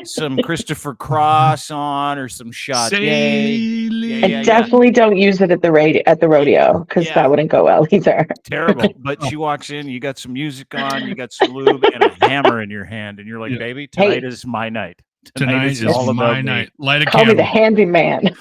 some Christopher Cross on or some Sade. And definitely don't use it at the rodeo because that wouldn't go well either. Terrible. But she walks in, you got some music on, you got some lube and a hammer in your hand, and you're like, baby, tonight is my night. Tonight is all about my night. Light a candle. Call me the handyman.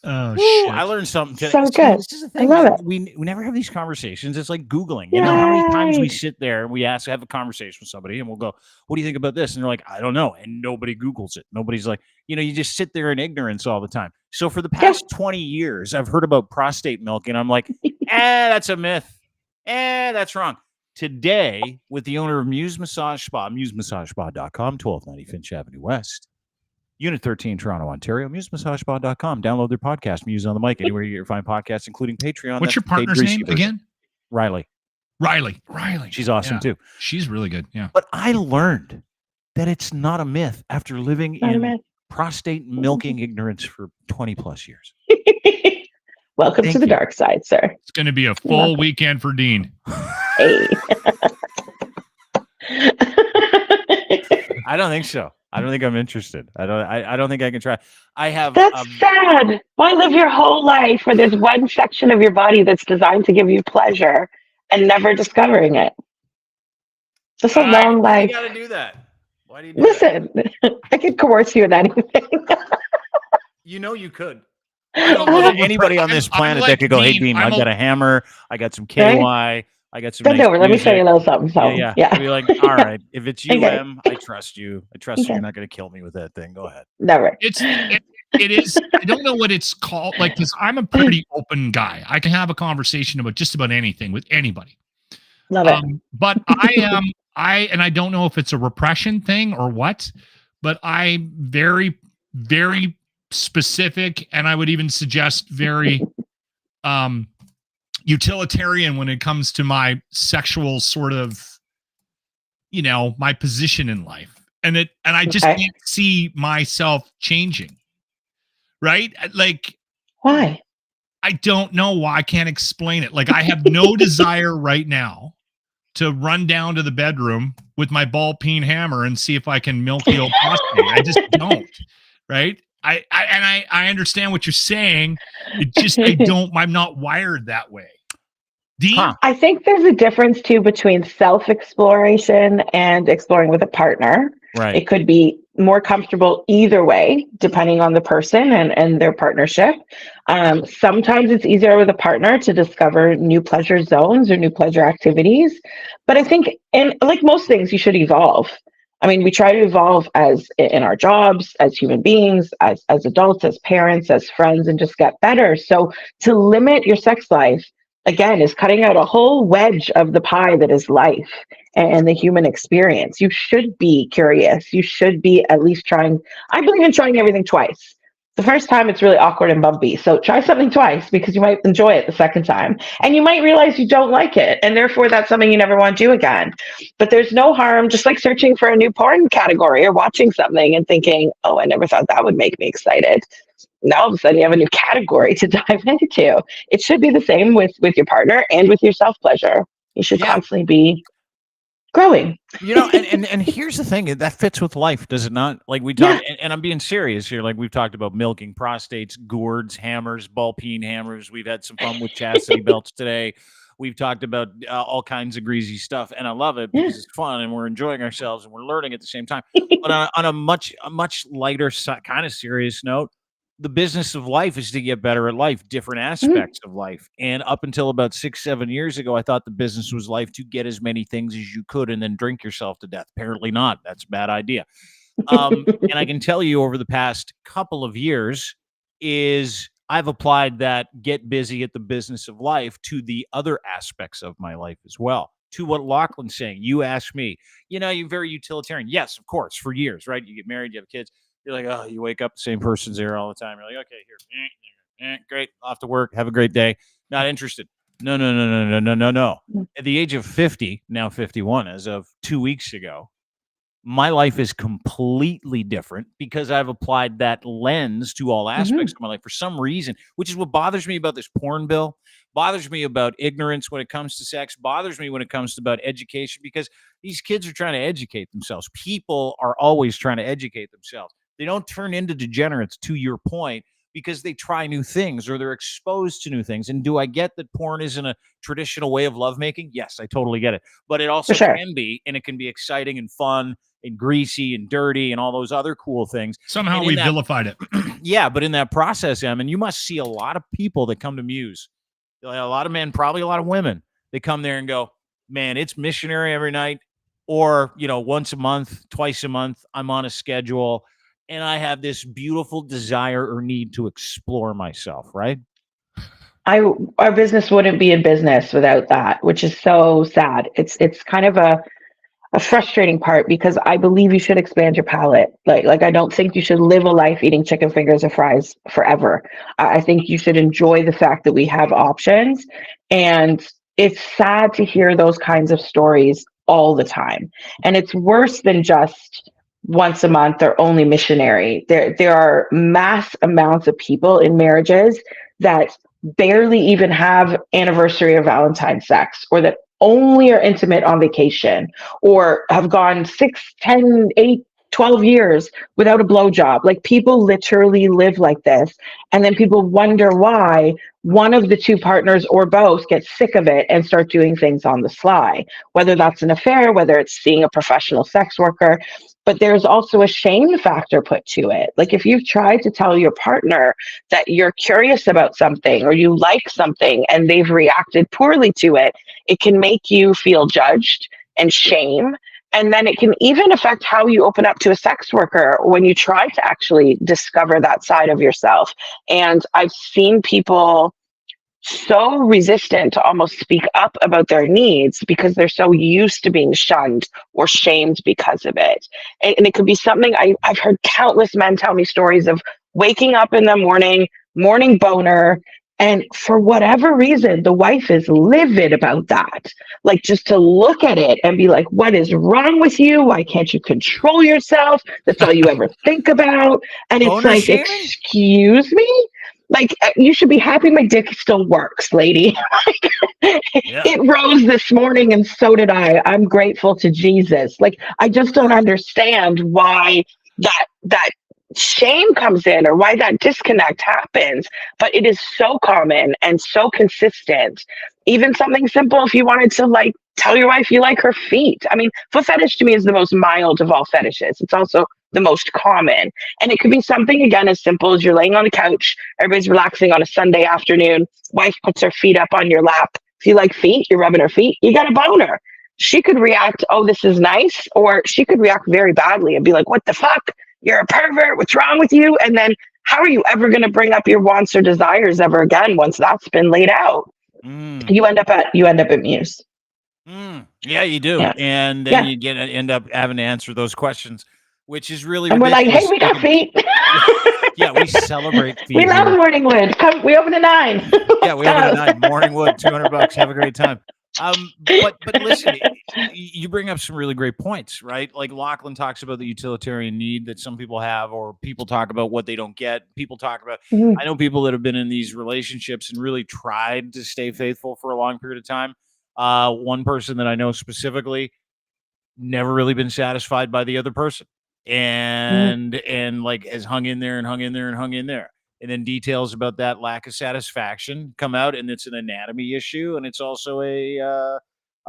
Oh, shit. I learned something today. So good. This is the thing. I love it. We never have these conversations. It's like Googling. You know how many times we sit there and we have a conversation with somebody and we'll go, what do you think about this? And they're like, I don't know. And nobody Googles it. Nobody's like, you just sit there in ignorance all the time. So for the past 20 years, I've heard about prostate milk and I'm like, that's a myth. That's wrong. Today, with the owner of Muse Massage Spa, musemassagespA.com, 1290 Finch Avenue West, Unit 13, Toronto, Ontario, musemassagespA.com. Download their podcast, Muse on the Mic, anywhere you get your fine podcasts, including Patreon. What's your partner's name again? Riley. She's awesome too. She's really good. Yeah. But I learned that it's not a myth after living in prostate milking ignorance for 20 plus years. Welcome to the dark side, sir. It's going to be a full weekend for Dean. Hey. I don't think so. I don't think I'm interested. I don't think I can try. I have. That's sad. Why live your whole life where there's one section of your body that's designed to give you pleasure and never discovering it? Just a long life. You got to do that. Why do you do Listen, I could coerce you with anything. You could. I don't know that anybody on this planet that could go, hey, Dean, I've got a hammer. I got some KY. I got some. Bend over. Let me show you a little something. Yeah. I'd be like, all right, if it's UM, I trust you. I trust you're not going to kill me with that thing. Go ahead. Never. It is. I don't know what it's called. Like, because I'm a pretty open guy. I can have a conversation about just about anything with anybody. Love it. But I don't know if it's a repression thing or what, but I'm very, very specific, and I would even suggest very utilitarian when it comes to my sexual sort of, my position in life. And I just can't see myself changing. Right? Like, why? I don't know why. I can't explain it. Like, I have no desire right now to run down to the bedroom with my ball peen hammer and see if I can milk the old prostate. I just don't. Right? I understand what you're saying. It just, I'm not wired that way. Dean? I think there's a difference too between self-exploration and exploring with a partner. Right. It could be more comfortable either way, depending on the person and their partnership. Sometimes it's easier with a partner to discover new pleasure zones or new pleasure activities. But I think, and like most things, you should evolve. I mean, we try to evolve as in our jobs, as human beings, as adults, as parents, as friends, and just get better. So to limit your sex life, again, is cutting out a whole wedge of the pie that is life and the human experience. You should be curious. You should be at least trying. I believe in trying everything twice. The first time it's really awkward and bumpy. So try something twice because you might enjoy it the second time. And you might realize you don't like it. And therefore that's something you never want to do again. But there's no harm, just like searching for a new porn category or watching something and thinking, oh, I never thought that would make me excited. Now all of a sudden you have a new category to dive into. It should be the same with your partner and with your self-pleasure. You should constantly be growing. And here's the thing that fits with life, does it not? Like we talk, and I'm being serious here. Like we've talked about milking prostates, gourds, hammers, ball peen hammers. We've had some fun with chastity belts today. We've talked about all kinds of greasy stuff, and I love it because it's fun and we're enjoying ourselves and we're learning at the same time. But on a much lighter, kind of serious note, the business of life is to get better at life, different aspects of life. And up until about 6-7 years ago, I thought the business was life to get as many things as you could and then drink yourself to death. Apparently not. That's a bad idea. And I can tell you over the past couple of years is I've applied that get busy at the business of life to the other aspects of my life as well. To what Lachlan's saying, you asked me, you're very utilitarian. Yes, of course, for years, right? You get married, you have kids. You're like, oh, you wake up, the same person's there all the time. You're like, okay, here, great, off to work, have a great day. Not interested. No. At the age of 50, now 51, as of 2 weeks ago, my life is completely different because I've applied that lens to all aspects of my life for some reason, which is what bothers me about this porn bill, bothers me about ignorance when it comes to sex, bothers me when it comes to about education, because these kids are trying to educate themselves. People are always trying to educate themselves. They don't turn into degenerates, to your point, because they try new things or they're exposed to new things. And do I get that porn isn't a traditional way of lovemaking? Yes, I totally get it. But it also can be, and it can be exciting and fun and greasy and dirty and all those other cool things. Somehow we vilified it. Yeah, but in that process, and you must see a lot of people that come to Muse. A lot of men, probably a lot of women. They come there and go, man, it's missionary every night, or once a month, twice a month. I'm on a schedule, and I have this beautiful desire or need to explore myself. Right? Our business wouldn't be in business without that, which is so sad. It's kind of a frustrating part, because I believe you should expand your palate. Like I don't think you should live a life eating chicken fingers or fries forever. I think you should enjoy the fact that we have options. And it's sad to hear those kinds of stories all the time. And it's worse than just once a month or only missionary. There are mass amounts of people in marriages that barely even have anniversary or Valentine's sex, or that only are intimate on vacation, or have gone 6, 10, 8, 12 years without a blowjob. Like, people literally live like this. And then people wonder why one of the two partners or both gets sick of it and start doing things on the sly, whether that's an affair, whether it's seeing a professional sex worker. But there's also a shame factor put to it. Like, if you've tried to tell your partner that you're curious about something or you like something and they've reacted poorly to it, it can make you feel judged and shame. And then it can even affect how you open up to a sex worker when you try to actually discover that side of yourself. And I've seen people so resistant to almost speak up about their needs because they're so used to being shunned or shamed because of it. And it could be something I've heard countless men tell me stories of waking up in the morning boner. And for whatever reason, the wife is livid about that. Like, just to look at it and be like, what is wrong with you? Why can't you control yourself? That's all you ever think about. And it's Boner like, shaming? Excuse me? Like, you should be happy my dick still works, lady. It rose this morning and so did I. I'm grateful to Jesus. Like, I just don't understand why that shame comes in or why that disconnect happens. But it is so common and so consistent. Even something simple, if you wanted to, like, tell your wife you like her feet. I mean, foot fetish to me is the most mild of all fetishes. It's also the most common. And it could be something, again, as simple as you're laying on a couch, everybody's relaxing on a Sunday afternoon, wife puts her feet up on your lap. If you like feet, you're rubbing her feet, you got a boner. She could react, oh, this is nice, or she could react very badly and be like, what the fuck? You're a pervert. What's wrong with you? And then how are you ever going to bring up your wants or desires ever again once that's been laid out? You end up at Muse. Yeah, you do. Yeah. And then you end up having to answer those questions, which is really and ridiculous. We're like, hey, we got feet. Yeah, we celebrate feet. We love Morningwood. Come, we open at 9. Yeah, we open at 9. Morningwood, $200. Have a great time. But listen, you bring up some really great points, right? Like Lachlan talks about the utilitarian need that some people have, or people talk about what they don't get. People talk about, I know people that have been in these relationships and really tried to stay faithful for a long period of time. One person that I know specifically never really been satisfied by the other person, and like has hung in there and hung in there and hung in there. And then details about that lack of satisfaction come out, and it's an anatomy issue, and it's also a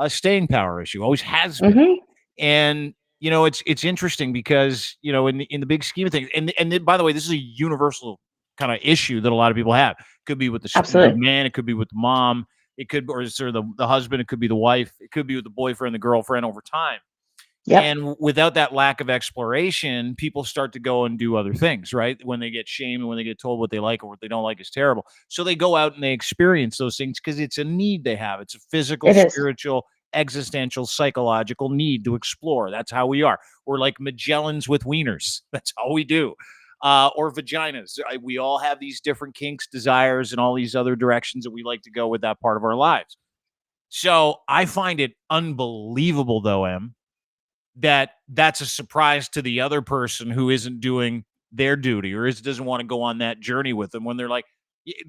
staying power issue. Always has been. And it's interesting because in the big scheme of things, and by the way, this is a universal kind of issue that a lot of people have. It could be with the man, it could be with the mom, it could, or the husband, it could be the wife, it could be with the boyfriend, the girlfriend over time. Yep. And without that lack of exploration, people start to go and do other things, right? When they get shamed and when they get told what they like or what they don't like is terrible. So they go out and they experience those things because it's a need they have. It's a physical, spiritual, existential, psychological need to explore. That's how we are. We're like Magellans with wieners. That's all we do. Or vaginas. We all have these different kinks, desires, and all these other directions that we like to go with that part of our lives. So I find it unbelievable, though, Em, that's a surprise to the other person who isn't doing their duty or doesn't want to go on that journey with them when they're like,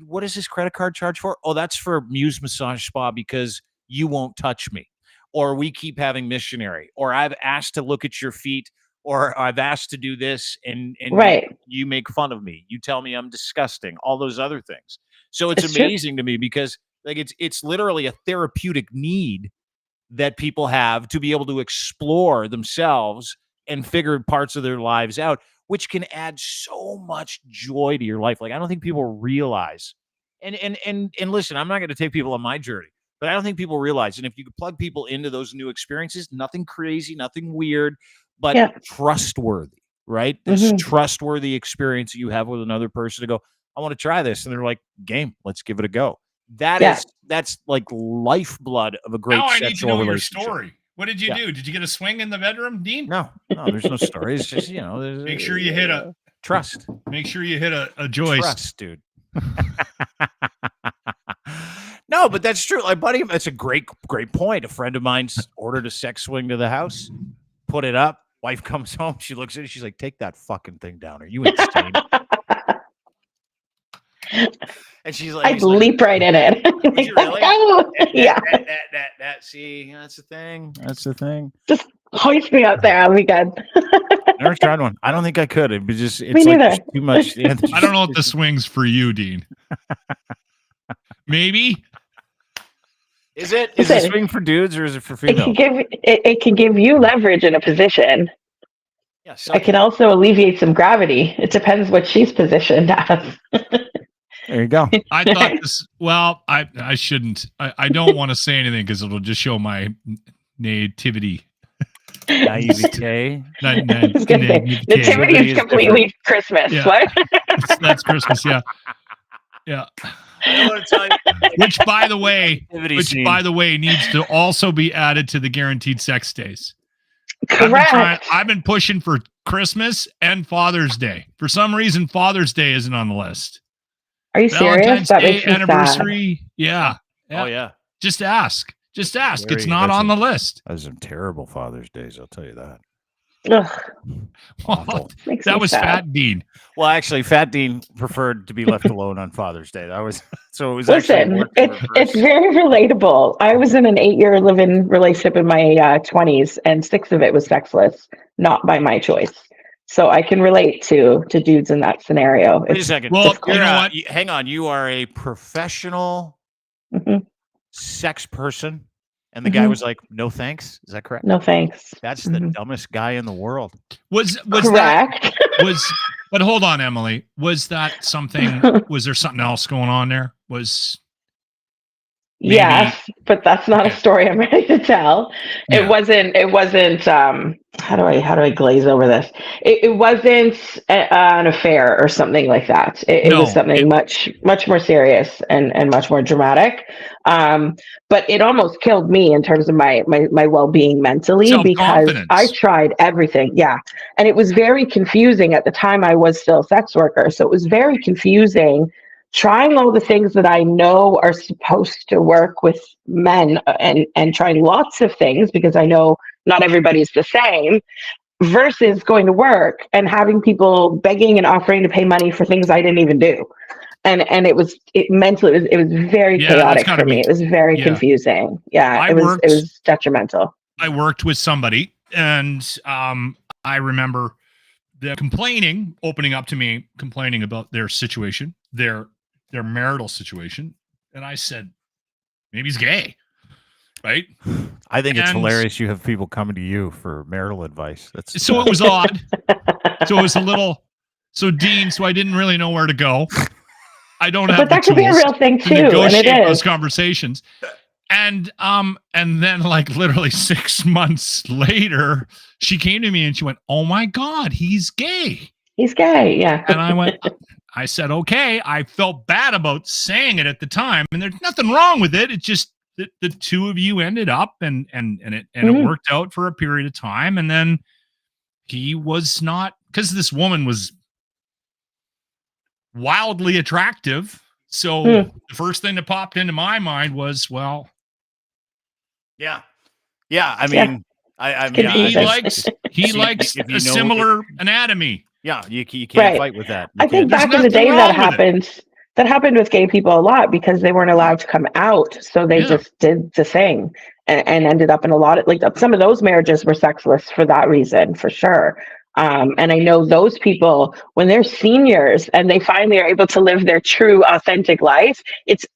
what is this credit card charge for? Oh, that's for Muse Massage Spa because you won't touch me. Or we keep having missionary. Or I've asked to look at your feet. Or I've asked to do this and you make fun of me. You tell me I'm disgusting. All those other things. So it's amazing to me because like it's literally a therapeutic need that people have to be able to explore themselves and figure parts of their lives out, which can add so much joy to your life. Like, I don't think people realize, and listen, I'm not going to take people on my journey, but I don't think people realize. And if you could plug people into those new experiences, nothing crazy, nothing weird, but trustworthy, right? This trustworthy experience that you have with another person to go, I want to try this. And they're like, game, let's give it a go. That's like lifeblood of a great sexual relationship. Now I need to know your story. What did you do? Did you get a swing in the bedroom, Dean? No, there's no story. It's just, make sure you hit a trust. Make sure you hit a joist. Trust, dude. No, but that's true. Like, buddy, that's a great point. A friend of mine ordered a sex swing to the house, put it up. Wife comes home. She looks at it. She's like, take that fucking thing down. Are you insane? And she's like, I'd leap right in it. Would you really? See, that's the thing. That's the thing. Just hoist me out there. I'll be good. Never tried one. I don't think I could. It'd be just, it's me like neither. Too much. Yeah, I don't know if the swing's for you, Dean. Maybe. Is it a swing for dudes or is it for females? It can give you leverage in a position. Yeah, it can also alleviate some gravity. It depends what she's positioned as. There you go. I thought this. Well, I shouldn't. I don't want to say anything because it'll just show my nativity. Naivete. Nativity is completely Christmas. Yeah. What? That's Christmas. Yeah. Yeah. I want to tell you. Which, by the way, needs to also be added to the guaranteed sex days. Correct. I've been pushing for Christmas and Father's Day. For some reason, Father's Day isn't on the list. Are you Valentine's serious? That Day anniversary. Yeah. Oh yeah. Just ask. It's not on the list. Those are some terrible Father's Days. I'll tell you that. Well, that was sad. Fat Dean. Well, actually, Fat Dean preferred to be left alone on Father's Day. That was so. It was. Listen, it's very relatable. I was in an 8-year live-in relationship in my 20s, and 6 of it was sexless, not by my choice. So I can relate to dudes in that scenario. Wait a second. Well, you know what? Hang on. You are a professional sex person. And the guy was like, no, thanks. Is that correct? No, thanks. That's the dumbest guy in the world. Was correct. But hold on, Emily. Was that something, was there something else going on there? Yes, but that's not a story I'm ready to tell. Yeah. It wasn't, how do I glaze over this? It wasn't an affair or something like that. It was something much more serious and much more dramatic. But it almost killed me in terms of my well-being mentally because I tried everything. Yeah. And it was very confusing at the time. I was still a sex worker. So it was very confusing trying all the things that I know are supposed to work with men and trying lots of things because I know not everybody's the same versus going to work and having people begging and offering to pay money for things I didn't even do. And it was very chaotic for me. It was very confusing. Yeah, it was detrimental. I worked with somebody and I remember them opening up to me, complaining about their situation, their marital situation. And I said, maybe he's gay. Right. I think it's hilarious. You have people coming to you for marital advice. So it was odd. So it was a little, So Dean, I didn't really know where to go. I don't have but that the could be a tools real thing to too, and it negotiate those is. conversations. And then like literally 6 months later, she came to me and she went, "Oh my God, he's gay." He's gay, yeah. And I said, okay. I felt bad about saying it at the time, and there's nothing wrong with it. It's just that the two of you ended up, and it worked out for a period of time, and then he was not, because this woman was wildly attractive. So the first thing that popped into my mind was, well, yeah. I mean, I mean, he likes a similar anatomy. Yeah, you can't fight with that. I think back in the day that happened with gay people a lot because they weren't allowed to come out, so they just did the thing and ended up in a lot of, like, some of those marriages were sexless for that reason, for sure. And I know those people, when they're seniors and they finally are able to live their true, authentic life, it's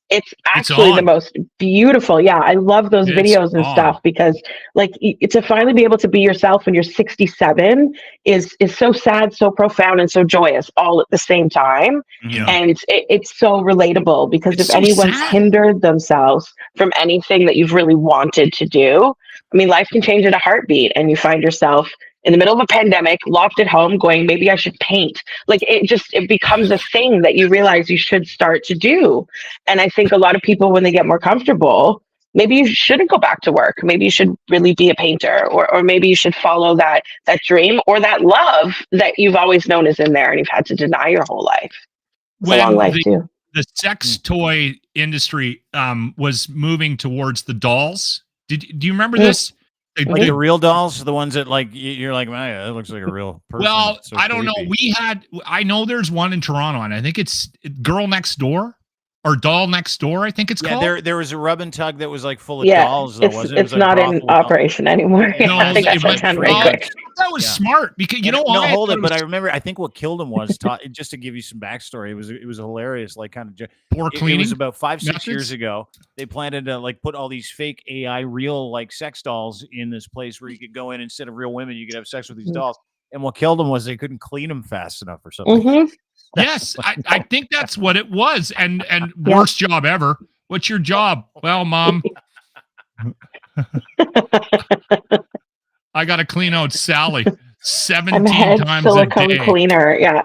actually the most beautiful. Yeah, I love those videos and stuff, because like to finally be able to be yourself when you're 67 is so sad, so profound, and so joyous all at the same time. Yeah. And it's so relatable, because if anyone's hindered themselves from anything that you've really wanted to do, I mean, life can change at a heartbeat, and you find yourself in the middle of a pandemic, locked at home, going, maybe I should paint. Like it becomes a thing that you realize you should start to do. And I think a lot of people, when they get more comfortable, maybe you shouldn't go back to work. Maybe you should really be a painter, or maybe you should follow that dream, or that love that you've always known is in there and you've had to deny your whole life. It's a long life too. The sex toy industry was moving towards the dolls. Do you remember this? Like the real dolls, the ones that like you're like, man, that looks like a real person. Well, so I don't know. I know there's one in Toronto, and I think it's Girl Next Door or Doll Next Door, I think it's called. There was a rub and tug that was like full of dolls, though, wasn't it? It's not in operation anymore. No, I think it went pretty quick. That was smart, because you know why? No, hold it. But I think what killed him was, just to give you some backstory, it was hilarious. Like kind of poor cleaning. It was about 5-6 years ago. They planned to like put all these fake AI real like sex dolls in this place where you could go in, instead of real women, you could have sex with these dolls. And what killed them was they couldn't clean them fast enough or something. Yes, I think that's what it was. And worst job ever. What's your job? Well, Mom, I got to clean out Sally 17 times silicone a day. Cleaner, yeah.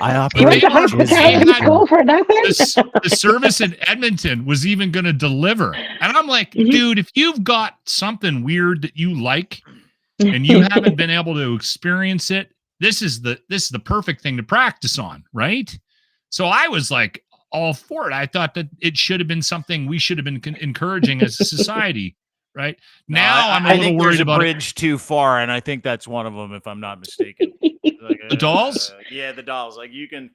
I operate. You went to hospitality school for nothing. The service in Edmonton was even going to deliver, and I'm like, dude, if you've got something weird that you like and you haven't been able to experience it, this is the perfect thing to practice on, right? So I was like all for it. I thought that it should have been something we should have been encouraging as a society. Right now, I'm a little worried about bridge too far, and I think that's one of them, if I'm not mistaken. Like, the dolls? Yeah, the dolls. Like you can.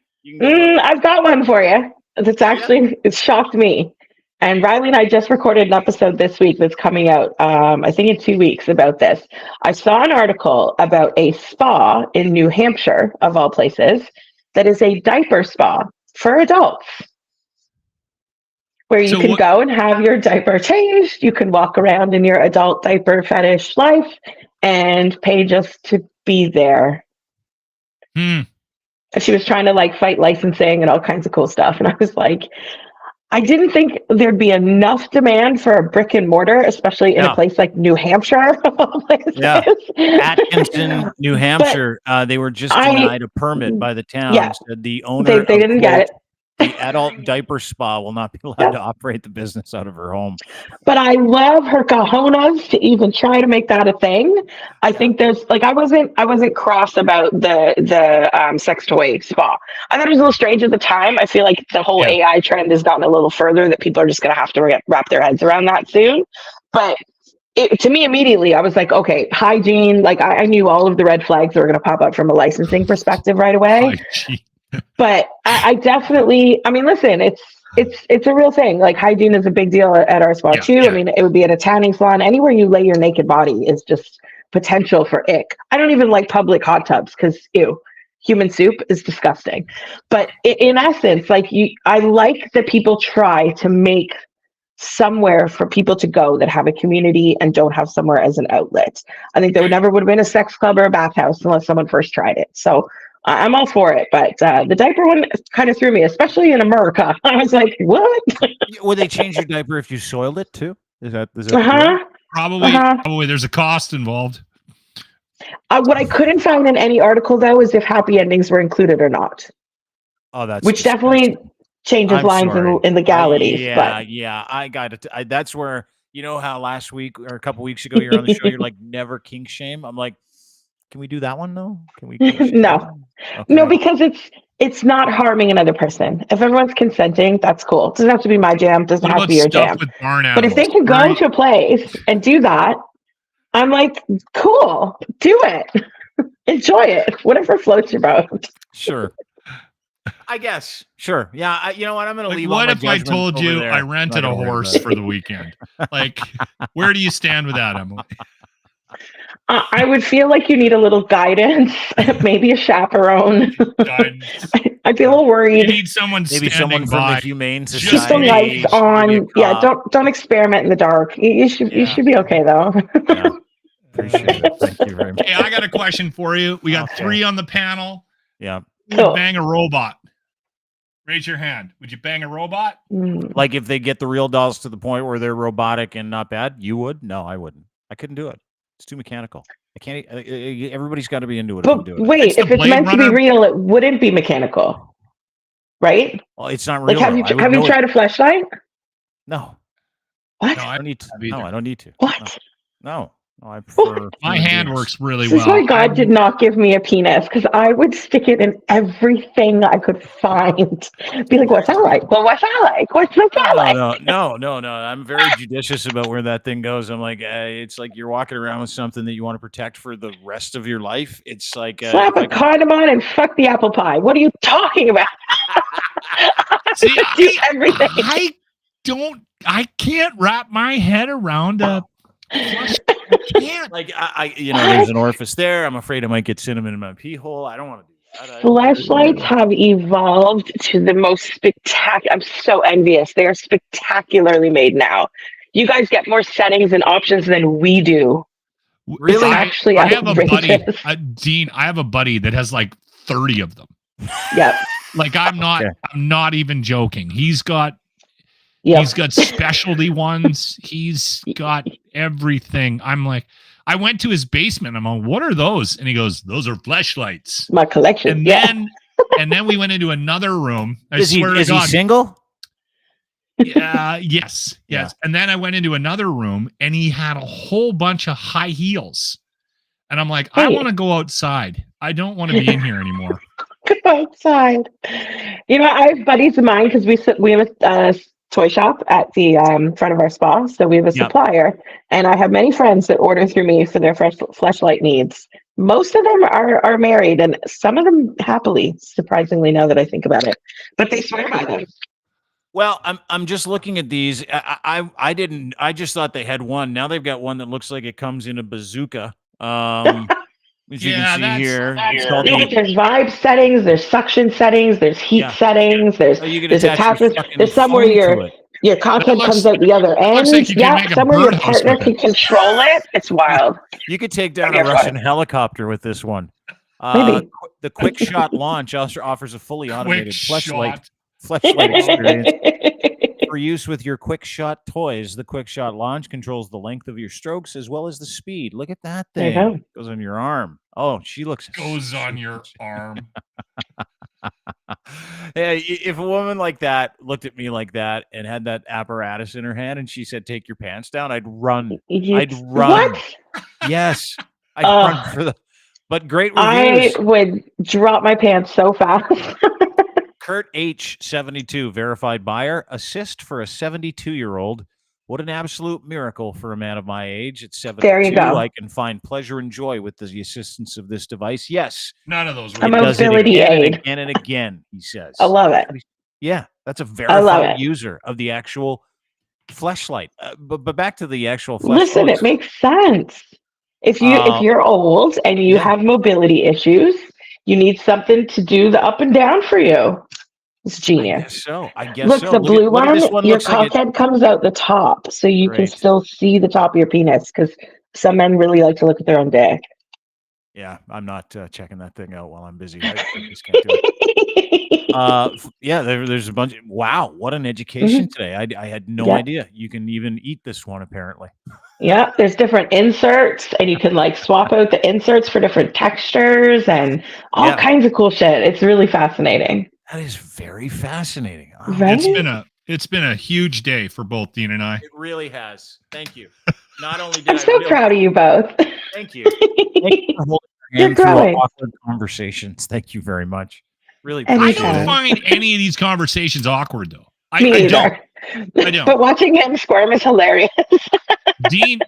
I've got one for you. It's actually it shocked me. And Riley and I just recorded an episode this week that's coming out, I think in 2 weeks, about this. I saw an article about a spa in New Hampshire, of all places, that is a diaper spa for adults, where you can go and have your diaper changed. You can walk around in your adult diaper fetish life and pay just to be there. She was trying to like fight licensing and all kinds of cool stuff. And I was like, I didn't think there'd be enough demand for a brick and mortar, especially in a place like New Hampshire. Atkinson, New Hampshire. They were just denied a permit by the town. Yeah. The owner, they didn't get it. The adult diaper spa will not be allowed to operate the business out of her home. But I love her cojones to even try to make that a thing. I think there's like I wasn't cross about the sex toy spa. I thought it was a little strange at the time. I feel like the whole AI trend has gotten a little further, that people are just going to have to wrap their heads around that soon. But to me, immediately, I was like, okay, hygiene. Like I knew all of the red flags that were going to pop up from a licensing perspective right away. But I definitely, I mean, listen, it's a real thing. Like hygiene is a big deal at our spa too. I mean, it would be at a tanning salon. Anywhere you lay your naked body is just potential for ick. I don't even like public hot tubs because human soup is disgusting. But in essence, like I like that people try to make somewhere for people to go that have a community and don't have somewhere as an outlet. I think there never would have been a sex club or a bathhouse unless someone first tried it. So I'm all for it. But the diaper one kind of threw me, especially in America. I was like, what? Would they change your diaper if you soiled it too? Is that Probably there's a cost involved. What I couldn't find in any article, though, is if happy endings were included or not. Oh, that's which definitely changes lines in legalities. Yeah, I got it. That's where, you know how last week or a couple weeks ago you're on the show, you're like, never kink shame. I'm like, can we do that one though? Can we? No, okay. No, because it's not harming another person. If everyone's consenting, that's cool. It doesn't have to be my jam. It doesn't have to be your jam. But if they can go to a place and do that, I'm like, cool, do it. Enjoy it. Whatever floats your boat. Sure. I guess. Sure. Yeah. You know what? I'm going to leave. What if I told you I rented a horse for the weekend? Like, where do you stand with that, Emily? I would feel like you need a little guidance, maybe a chaperone. I'd be a little worried. You need someone maybe someone from the Humane Society. Keep the lights on. Yeah, don't experiment in the dark. You should be okay though. Yeah. Appreciate it. Thank you very much. Hey, I got a question for you. We got 3 on the panel. Yeah. Cool. Bang a robot. Raise your hand. Would you bang a robot? Like if they get the real dolls to the point where they're robotic and not bad, you would? No, I wouldn't. I couldn't do it. It's too mechanical. I can't. Everybody's got to be into it. But wait, if it's meant to be real, it wouldn't be mechanical, right? Well, it's not real. Like, have you tried a fleshlight? No. What? No, I don't need to. No, I don't need to. What? No. No, I prefer. My hand works really well. This is why God did not give me a penis, because I would stick it in everything I could find. Be like, what's that like? Well, what's that like? What's that like? No. I'm very judicious about where that thing goes. I'm like, it's like you're walking around with something that you want to protect for the rest of your life. It's like slap a condom on and fuck the apple pie. What are you talking about? See, do everything. I can't wrap my head around a. Like there's an orifice there. I'm afraid I might get cinnamon in my pee hole. I don't want to do that. Fleshlights have evolved to the most spectacular. I'm so envious. They are spectacularly made now. You guys get more settings and options than we do. Really? I have a buddy, Dean. I have a buddy that has like 30 of them. Yep. Like I'm not even joking. He's got specialty ones. He's got everything. I'm like, I went to his basement. I'm like, what are those? And he goes, those are fleshlights. My collection. And then we went into another room. Is he single? Yes. And then I went into another room and he had a whole bunch of high heels. And I'm like, I want to go outside. I don't want to be in here anymore. Go outside. I have buddies of mine because we have a toy shop at the front of our spa, so we have a supplier, and I have many friends that order through me for their fleshlight needs. Most of them are married, and some of them happily, surprisingly, now that I think about it, but they swear by them. Well, I'm just looking at these. I just thought they had one. Now they've got one that looks like it comes in a bazooka. As you can see here, there's vibe settings, there's suction settings, there's heat settings, there's attachments. There's somewhere your content comes out the other end. Somewhere your partner can control it. It's wild. You could take down a Russian helicopter with this one. The Quick Shot launch also offers a fully automated fleshlight experience. For use with your Quick Shot toys, the Quick Shot launch controls the length of your strokes as well as the speed. Look at that thing. It goes on your arm. Oh, she looks. Goes on your arm. Hey, if a woman like that looked at me like that and had that apparatus in her hand and she said, "Take your pants down," I'd run. I'd run. What? Yes, I'd run for the. But great reviews. I would drop my pants so fast. Kurt H. 72, verified buyer. Assist for a 72-year-old. What an absolute miracle for a man of my age. At 72, there you go. I can find pleasure and joy with the assistance of this device. Yes. None of those. A mobility aid. Again and again, he says. I love it. Yeah, that's a verified user of the actual fleshlight. But back to the actual fleshlight. Listen, it makes sense. If you're old and you have mobility issues, you need something to do the up and down for you. It's genius. I guess Look, so. the blue what one, this one your looks like. content comes out the top, so you can Great. still see the top of your penis, because some men really like to look at their own dick. Yeah, I'm not checking that thing out while I'm busy. I just can't do it. Yeah, there's a bunch. Wow, what an education today. I had no idea. You can even eat this one, apparently. Yeah, there's different inserts, and you can like swap out the inserts for different textures and all kinds of cool shit. It's really fascinating. That is very fascinating. Oh, right? It's been a huge day for both Dean and I. It really has. Thank you. Not only did I'm so proud of you both. Thank you. Thank you for holding your hand through awkward conversations. Thank you very much. Really appreciate I don't find any of these conversations awkward, though. I don't. But watching him squirm is hilarious. Dean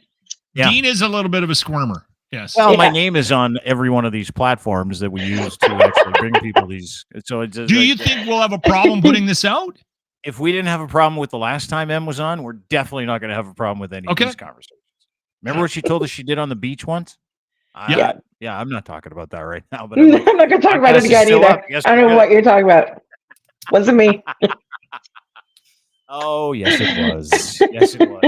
is a little bit of a squirmer. Yes. Well, my name is on every one of these platforms that we use to actually bring people these. So it's do you think we'll have a problem putting this out? If we didn't have a problem with the last time Em was on, we're definitely not going to have a problem with any of these conversations. Remember what she told us she did on the beach once? Yeah, I'm not talking about that right now. But I'm not going to talk about it again either. Yes, I don't know what you're talking about. Wasn't me. Oh, yes, it was. Yes, it was.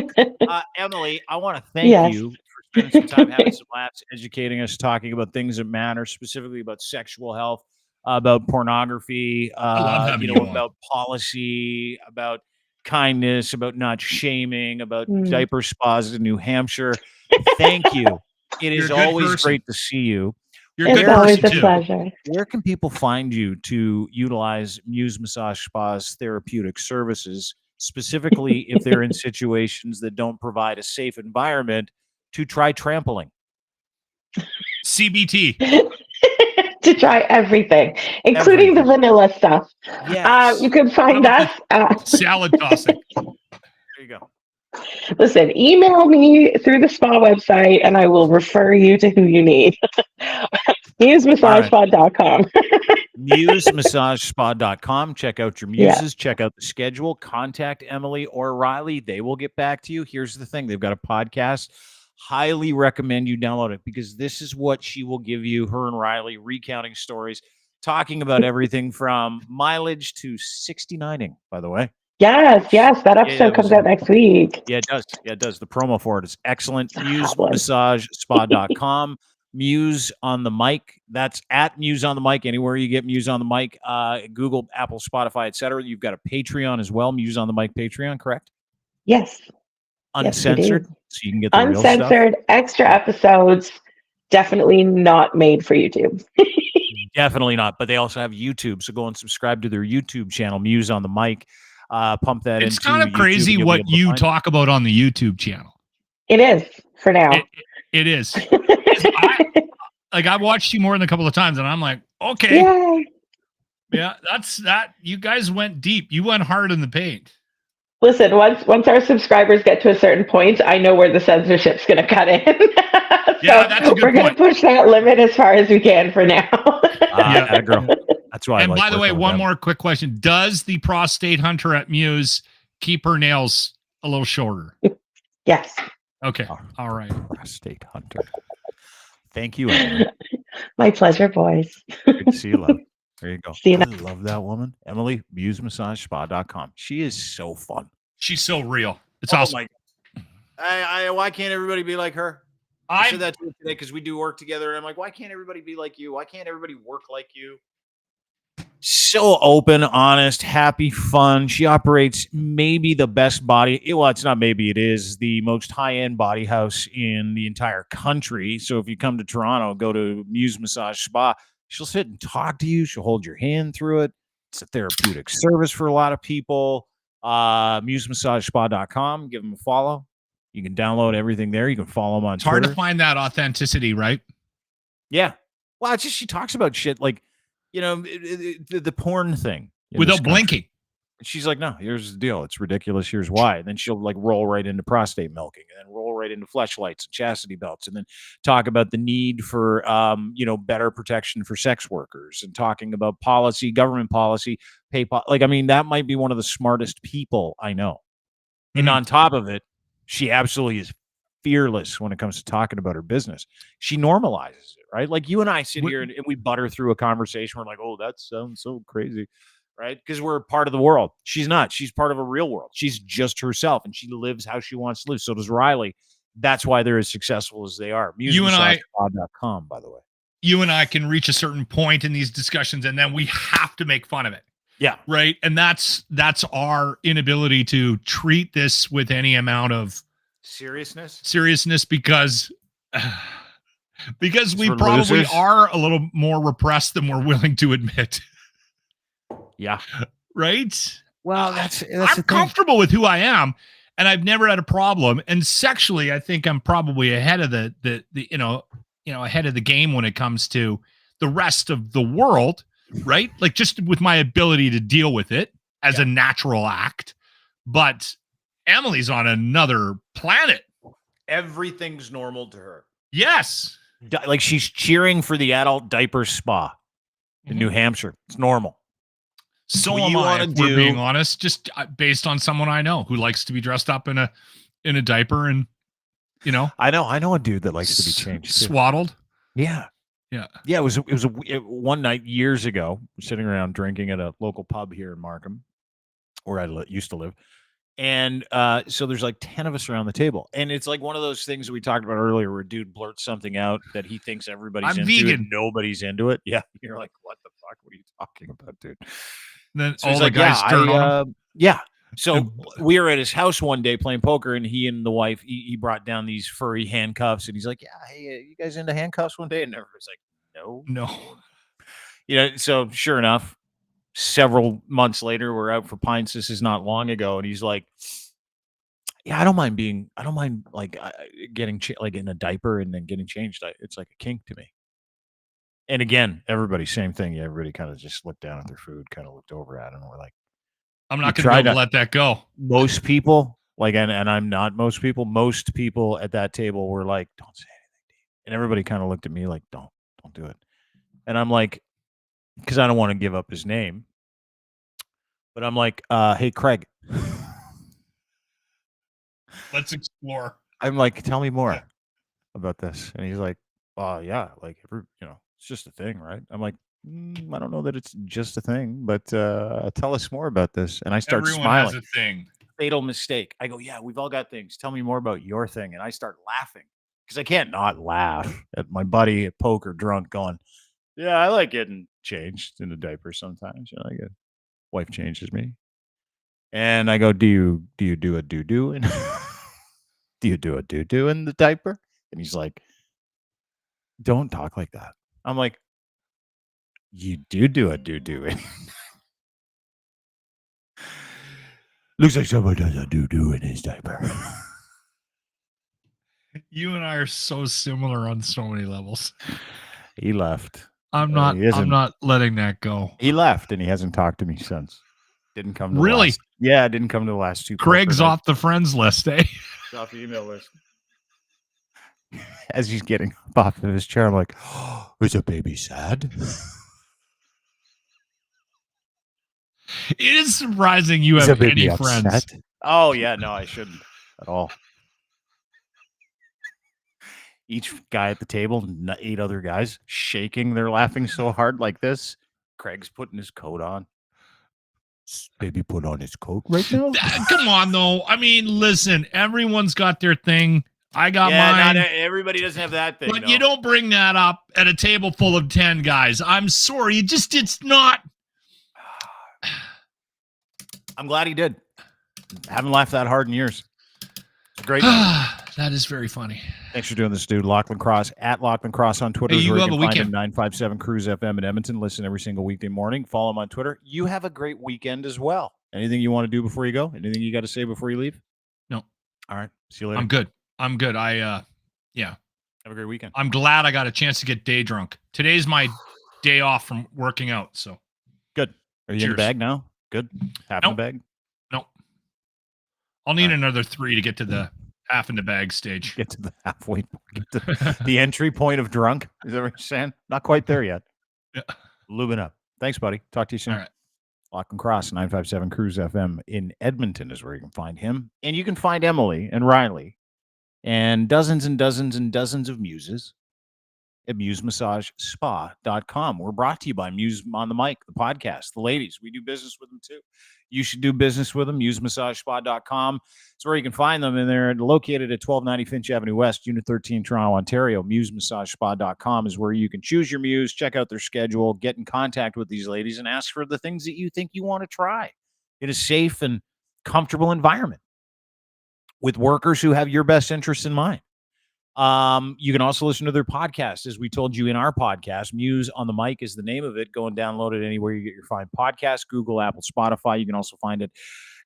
Emily, I want to thank you for spending some time having some laughs, educating us, talking about things that matter, specifically about sexual health, about pornography, about policy, about kindness, about not shaming, about diaper spas in New Hampshire. Thank you. It is always great to see you. It's always a pleasure. Where can people find you to utilize Muse Massage Spa's therapeutic services, specifically if they're in situations that don't provide a safe environment to try trampling? CBT. To try everything, including the vanilla stuff. Yes. You can find us salad tossing. There you go. Listen, email me through the spa website and I will refer you to who you need. MuseMassageSpa.com. MuseMassageSpa.com. Check out your muses. Check out the schedule. Contact Emily or Riley. They will get back to you. Here's the thing. They've got a podcast. Highly recommend you download it because this is what she will give you, her and Riley, recounting stories, talking about everything from mileage to 69ing, by the way. Yes. That episode comes out next week. Yeah, it does. Yeah, it does. The promo for it is excellent. MuseMassageSpa.com. Muse on the mic. That's at Muse on the mic. Anywhere you get Muse on the mic, Google, Apple, Spotify, etc. You've got a Patreon as well. Muse on the mic Patreon, correct? Yes. Uncensored, so you can get the uncensored, real stuff. Extra episodes. Definitely not made for YouTube. Definitely not. But they also have YouTube, so go and subscribe to their YouTube channel, Muse on the mic. Pump that. It's kind of crazy what you talk about on the YouTube channel. It is for now. It is. I've watched you more than a couple of times, and I'm like, okay, yeah, that's that. You guys went deep. You went hard in the paint. Listen, once our subscribers get to a certain point, I know where the censorship's going to cut in. Yeah, that's a good point. We're going to push that limit as far as we can for now. Yeah, girl. That's why. And by the way, one more quick question: does the prostate hunter at Muse keep her nails a little shorter? Yes. Okay. All right. Prostate hunter. Thank you, Emily. My pleasure, boys. Good to see you, love. There you go. See you I love that woman. Emily, MuseMassageSpa.com. She is so fun. She's so real. It's awesome. Why can't everybody be like her? I said that to her today because we do work together. And I'm like, why can't everybody be like you? Why can't everybody work like you? So open, honest, happy, fun. She operates maybe the best body. Well, it's not maybe, it is the most high-end body house in the entire country. So if you come to Toronto, go to Muse Massage Spa. She'll sit and talk to you. She'll hold your hand through it. It's a therapeutic service for a lot of people. MuseMassageSpa.com. Give them a follow. You can download everything there. You can follow them on Twitter. Hard to find that authenticity, right? Yeah. Well, it's just she talks about shit like, the porn thing. Without blinking. She's like, no, here's the deal. It's ridiculous. Here's why. And then she'll roll right into prostate milking and then roll right into fleshlights and chastity belts and then talk about the need for, better protection for sex workers and talking about policy, government policy, that might be one of the smartest people I know. Mm-hmm. And on top of it, she absolutely is fearless when it comes to talking about her business. She normalizes it, right? Like you and I sit here and we butter through a conversation. We're like, oh, that sounds so crazy. right? Because we're part of the world. She's not. She's part of a real world. She's just herself, and she lives how she wants to live. So does Riley. That's why they're as successful as they are. You&I, by the way. You and I can reach a certain point in these discussions, and then we have to make fun of it. Yeah. Right. And that's our inability to treat this with any amount of seriousness because we for probably losers. are a little more repressed than we're willing to admit. Yeah. Right. Well, that's I'm comfortable with who I am, and I've never had a problem. And sexually, I think I'm probably ahead of the ahead of the game when it comes to the rest of the world. Right? Like just with my ability to deal with it as a natural act. But Emily's on another planet. Everything's normal to her. Yes. Like she's cheering for the adult diaper spa in New Hampshire. It's normal. So am I, if we're being honest, just based on someone I know who likes to be dressed up in a diaper and, I know a dude that likes to be changed. Swaddled. Yeah. Yeah. It was one night years ago, sitting around drinking at a local pub here in Markham, where I used to live. And so there's like 10 of us around the table. And it's like one of those things we talked about earlier where a dude blurts something out that he thinks everybody's into vegan. and nobody's into it. Yeah. You're like, what the fuck? What are you talking about, dude? And then so all the guys turn on him. Yeah. So we were at his house one day playing poker, and he and the wife, he brought down these furry handcuffs, and he's like, yeah, hey, you guys into handcuffs one day? And everybody's like, no. So sure enough, several months later, we're out for pints. This is not long ago. And he's like, yeah, I don't mind like getting like in a diaper and then getting changed. It's like a kink to me. And again, everybody, same thing. Yeah, everybody kind of just looked down at their food, kind of looked over at it, and we're like, I'm not going to be able to let that go. Most people, like, and I'm not most people at that table were like, don't say anything. And everybody kind of looked at me like, don't do it. And I'm like, because I don't want to give up his name, but I'm like, hey, Craig. Let's explore. I'm like, tell me more about this. And he's like, yeah, like, it's just a thing, right? I'm like, I don't know that it's just a thing, but tell us more about this. And I start smiling. Has a thing. Fatal mistake. I go, yeah, we've all got things. Tell me more about your thing. And I start laughing because I can't not laugh at my buddy at poker drunk going, yeah, I like getting changed in a diaper sometimes. Like a wife changes me. And I go, do you do a doo-doo? And do you do a doo-doo in the diaper? And he's like, don't talk like that. I'm like, you do a doo-doo. Looks like someone does a doo-doo in his diaper. You and I are so similar on so many levels. He left. I'm not letting that go. He left and he hasn't talked to me since. Didn't come to really? Didn't come to the last two. Craig's off the friends list, eh? Off the email list. As he's getting off of his chair, I'm like, oh, is a baby sad? It is surprising you have any friends. Oh, yeah, no, I shouldn't at all. Each guy at the table, 8 other guys, shaking. They're laughing so hard like this. Craig's putting his coat on. Baby put on his coat right now? Come on, though. I mean, listen, everyone's got their thing. I got mine. Not everybody doesn't have that thing. But you don't bring that up at a table full of 10 guys. I'm sorry. It's not. I'm glad he did. I haven't laughed that hard in years. It's great. That is very funny. Thanks for doing this, dude. Lachlan Cross, at Lachlan Cross on Twitter. Hey, you where have you a can find weekend. him, 957 Cruise FM in Edmonton. Listen every single weekday morning. Follow him on Twitter. You have a great weekend as well. Anything you want to do before you go? Anything you got to say before you leave? No. All right. See you later. I'm good. Yeah. Have a great weekend. I'm glad I got a chance to get day drunk. Today's my day off from working out. So good. Are you in the bag now? Good. Half in the bag? Nope. I'll need another 3 to get to the half in the bag stage. Get to the halfway. Get to the entry point of drunk. Is that what you're saying? Not quite there yet. Yeah. Lubing up. Thanks, buddy. Talk to you soon. All right. Lachlan Cross, 957 Cruise FM in Edmonton is where you can find him. And you can find Emily and Riley and dozens and dozens and dozens of muses at musemassage.spa.com. We're brought to you by Muse on the Mic, the podcast. The ladies, we do business with them too. You should do business with them. musemassage.spa.com. It's where you can find them, and they're located at 1290 Finch Avenue West, Unit 13, Toronto, Ontario. musemassage.spa.com is where you can choose your muse, check out their schedule, get in contact with these ladies, and ask for the things that you think you want to try in a safe and comfortable environment with workers who have your best interests in mind. You can also listen to their podcast, as we told you in our podcast. Muse on the Mic is the name of it. Go and download it anywhere you get your fine podcasts, Google, Apple, Spotify. You can also find it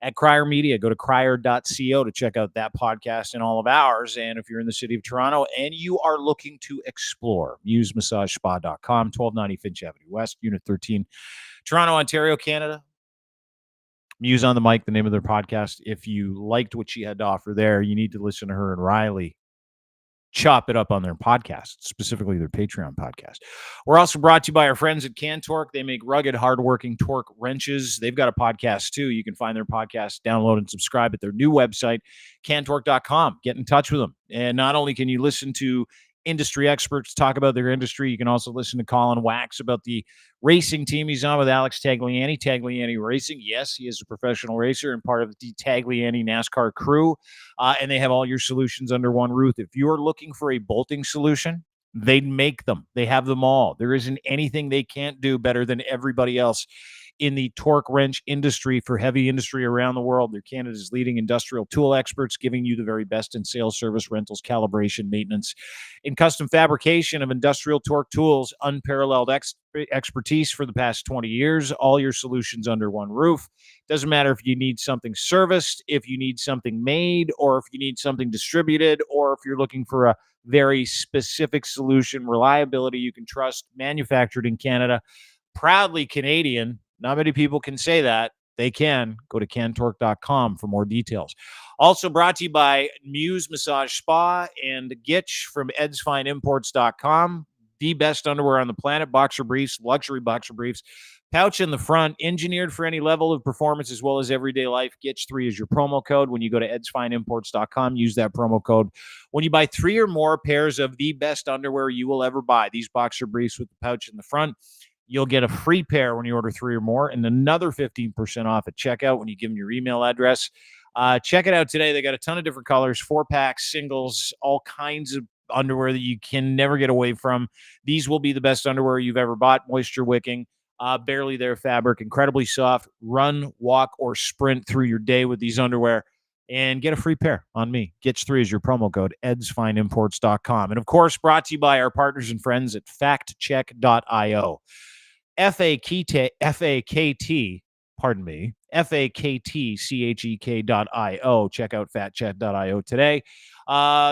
at Crier Media. Go to crier.co to check out that podcast and all of ours. And if you're in the city of Toronto and you are looking to explore, musemassage.spa.com, 1290 Finch Avenue West, Unit 13, Toronto, Ontario, Canada. Muse on the Mic, the name of their podcast. If you liked what she had to offer there, you need to listen to her and Riley chop it up on their podcast, specifically their Patreon podcast. We're also brought to you by our friends at Cantork. They make rugged, hardworking torque wrenches. They've got a podcast too. You can find their podcast, download and subscribe at their new website, cantork.com. Get in touch with them. And not only can you listen to industry experts talk about their industry, you can also listen to Colin Wax about the racing team he's on with Alex Tagliani, Tagliani Racing. Yes, he is a professional racer and part of the Tagliani NASCAR crew. And they have all your solutions under one roof. If you are looking for a bolting solution, they make them. They have them all. There isn't anything they can't do better than everybody else in the torque wrench industry for heavy industry around the world. They're Canada's leading industrial tool experts, giving you the very best in sales, service, rentals, calibration, maintenance, and custom fabrication of industrial torque tools. Unparalleled expertise for the past 20 years. All your solutions under one roof. Doesn't matter if you need something serviced, if you need something made, or if you need something distributed, or if you're looking for a very specific solution, reliability you can trust, manufactured in Canada, proudly Canadian. Not many people can say that. They can. Go to cantork.com for more details. Also brought to you by Muse Massage Spa and Gitch from edsfineimports.com. The best underwear on the planet. Boxer briefs, luxury boxer briefs. Pouch in the front, engineered for any level of performance as well as everyday life. Gitch3 is your promo code. When you go to edsfineimports.com, use that promo code. When you buy 3 or more pairs of the best underwear you will ever buy, these boxer briefs with the pouch in the front, you'll get a free pair when you order 3 or more and another 15% off at checkout when you give them your email address. Check it out today. They got a ton of different colors, 4-packs, singles, all kinds of underwear that you can never get away from. These will be the best underwear you've ever bought. Moisture wicking, barely there fabric, incredibly soft. Run, walk, or sprint through your day with these underwear and get a free pair on me. Gitch3 is your promo code, edsfineimports.com. And of course, brought to you by our partners and friends at factcheck.io. FAKTCHEK.io. Check out factcheck.io today.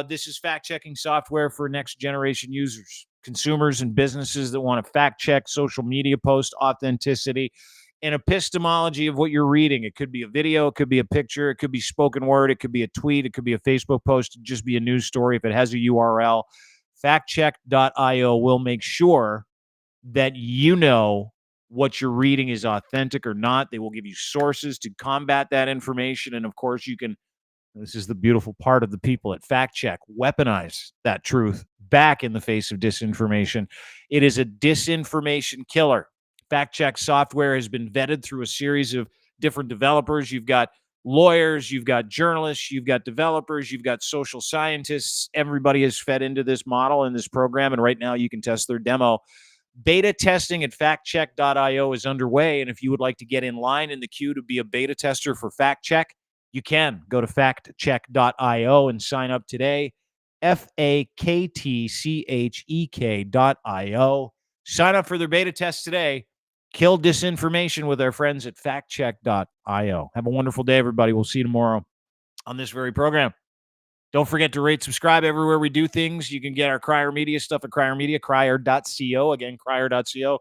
This is fact-checking software for next-generation users, consumers, and businesses that want to fact-check social media post authenticity and epistemology of what you're reading. It could be a video, it could be a picture, it could be spoken word, it could be a tweet, it could be a Facebook post, it could just be a news story. If it has a URL, factcheck.io will make sure that you know what you're reading is authentic or not. They will give you sources to combat that information. And of course, you can, this is the beautiful part of the people at Fact Check, weaponize that truth back in the face of disinformation. It is a disinformation killer. Fact Check software has been vetted through a series of different developers. You've got lawyers, you've got journalists, you've got developers, you've got social scientists. Everybody is fed into this model and this program. And right now you can test their demo. Beta testing at factcheck.io is underway. And if you would like to get in line in the queue to be a beta tester for Fact Check, you can go to factcheck.io and sign up today. FAKTCHEK.io. Sign up for their beta test today. Kill disinformation with our friends at factcheck.io. Have a wonderful day, everybody. We'll see you tomorrow on this very program. Don't forget to rate, subscribe everywhere we do things. You can get our Crier Media stuff at Crier Media, crier.co. Again, crier.co.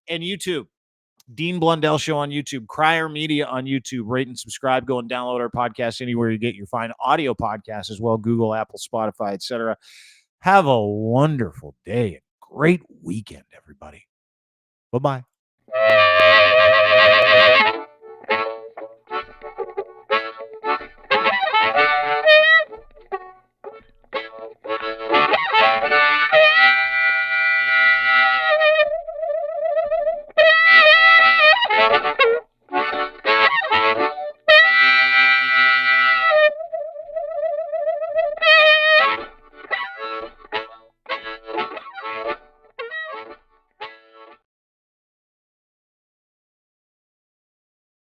And YouTube. Dean Blundell Show on YouTube. Crier Media on YouTube. Rate and subscribe. Go and download our podcast anywhere you get your fine audio podcasts as well. Google, Apple, Spotify, etc. Have a wonderful day and great weekend, everybody. Bye-bye.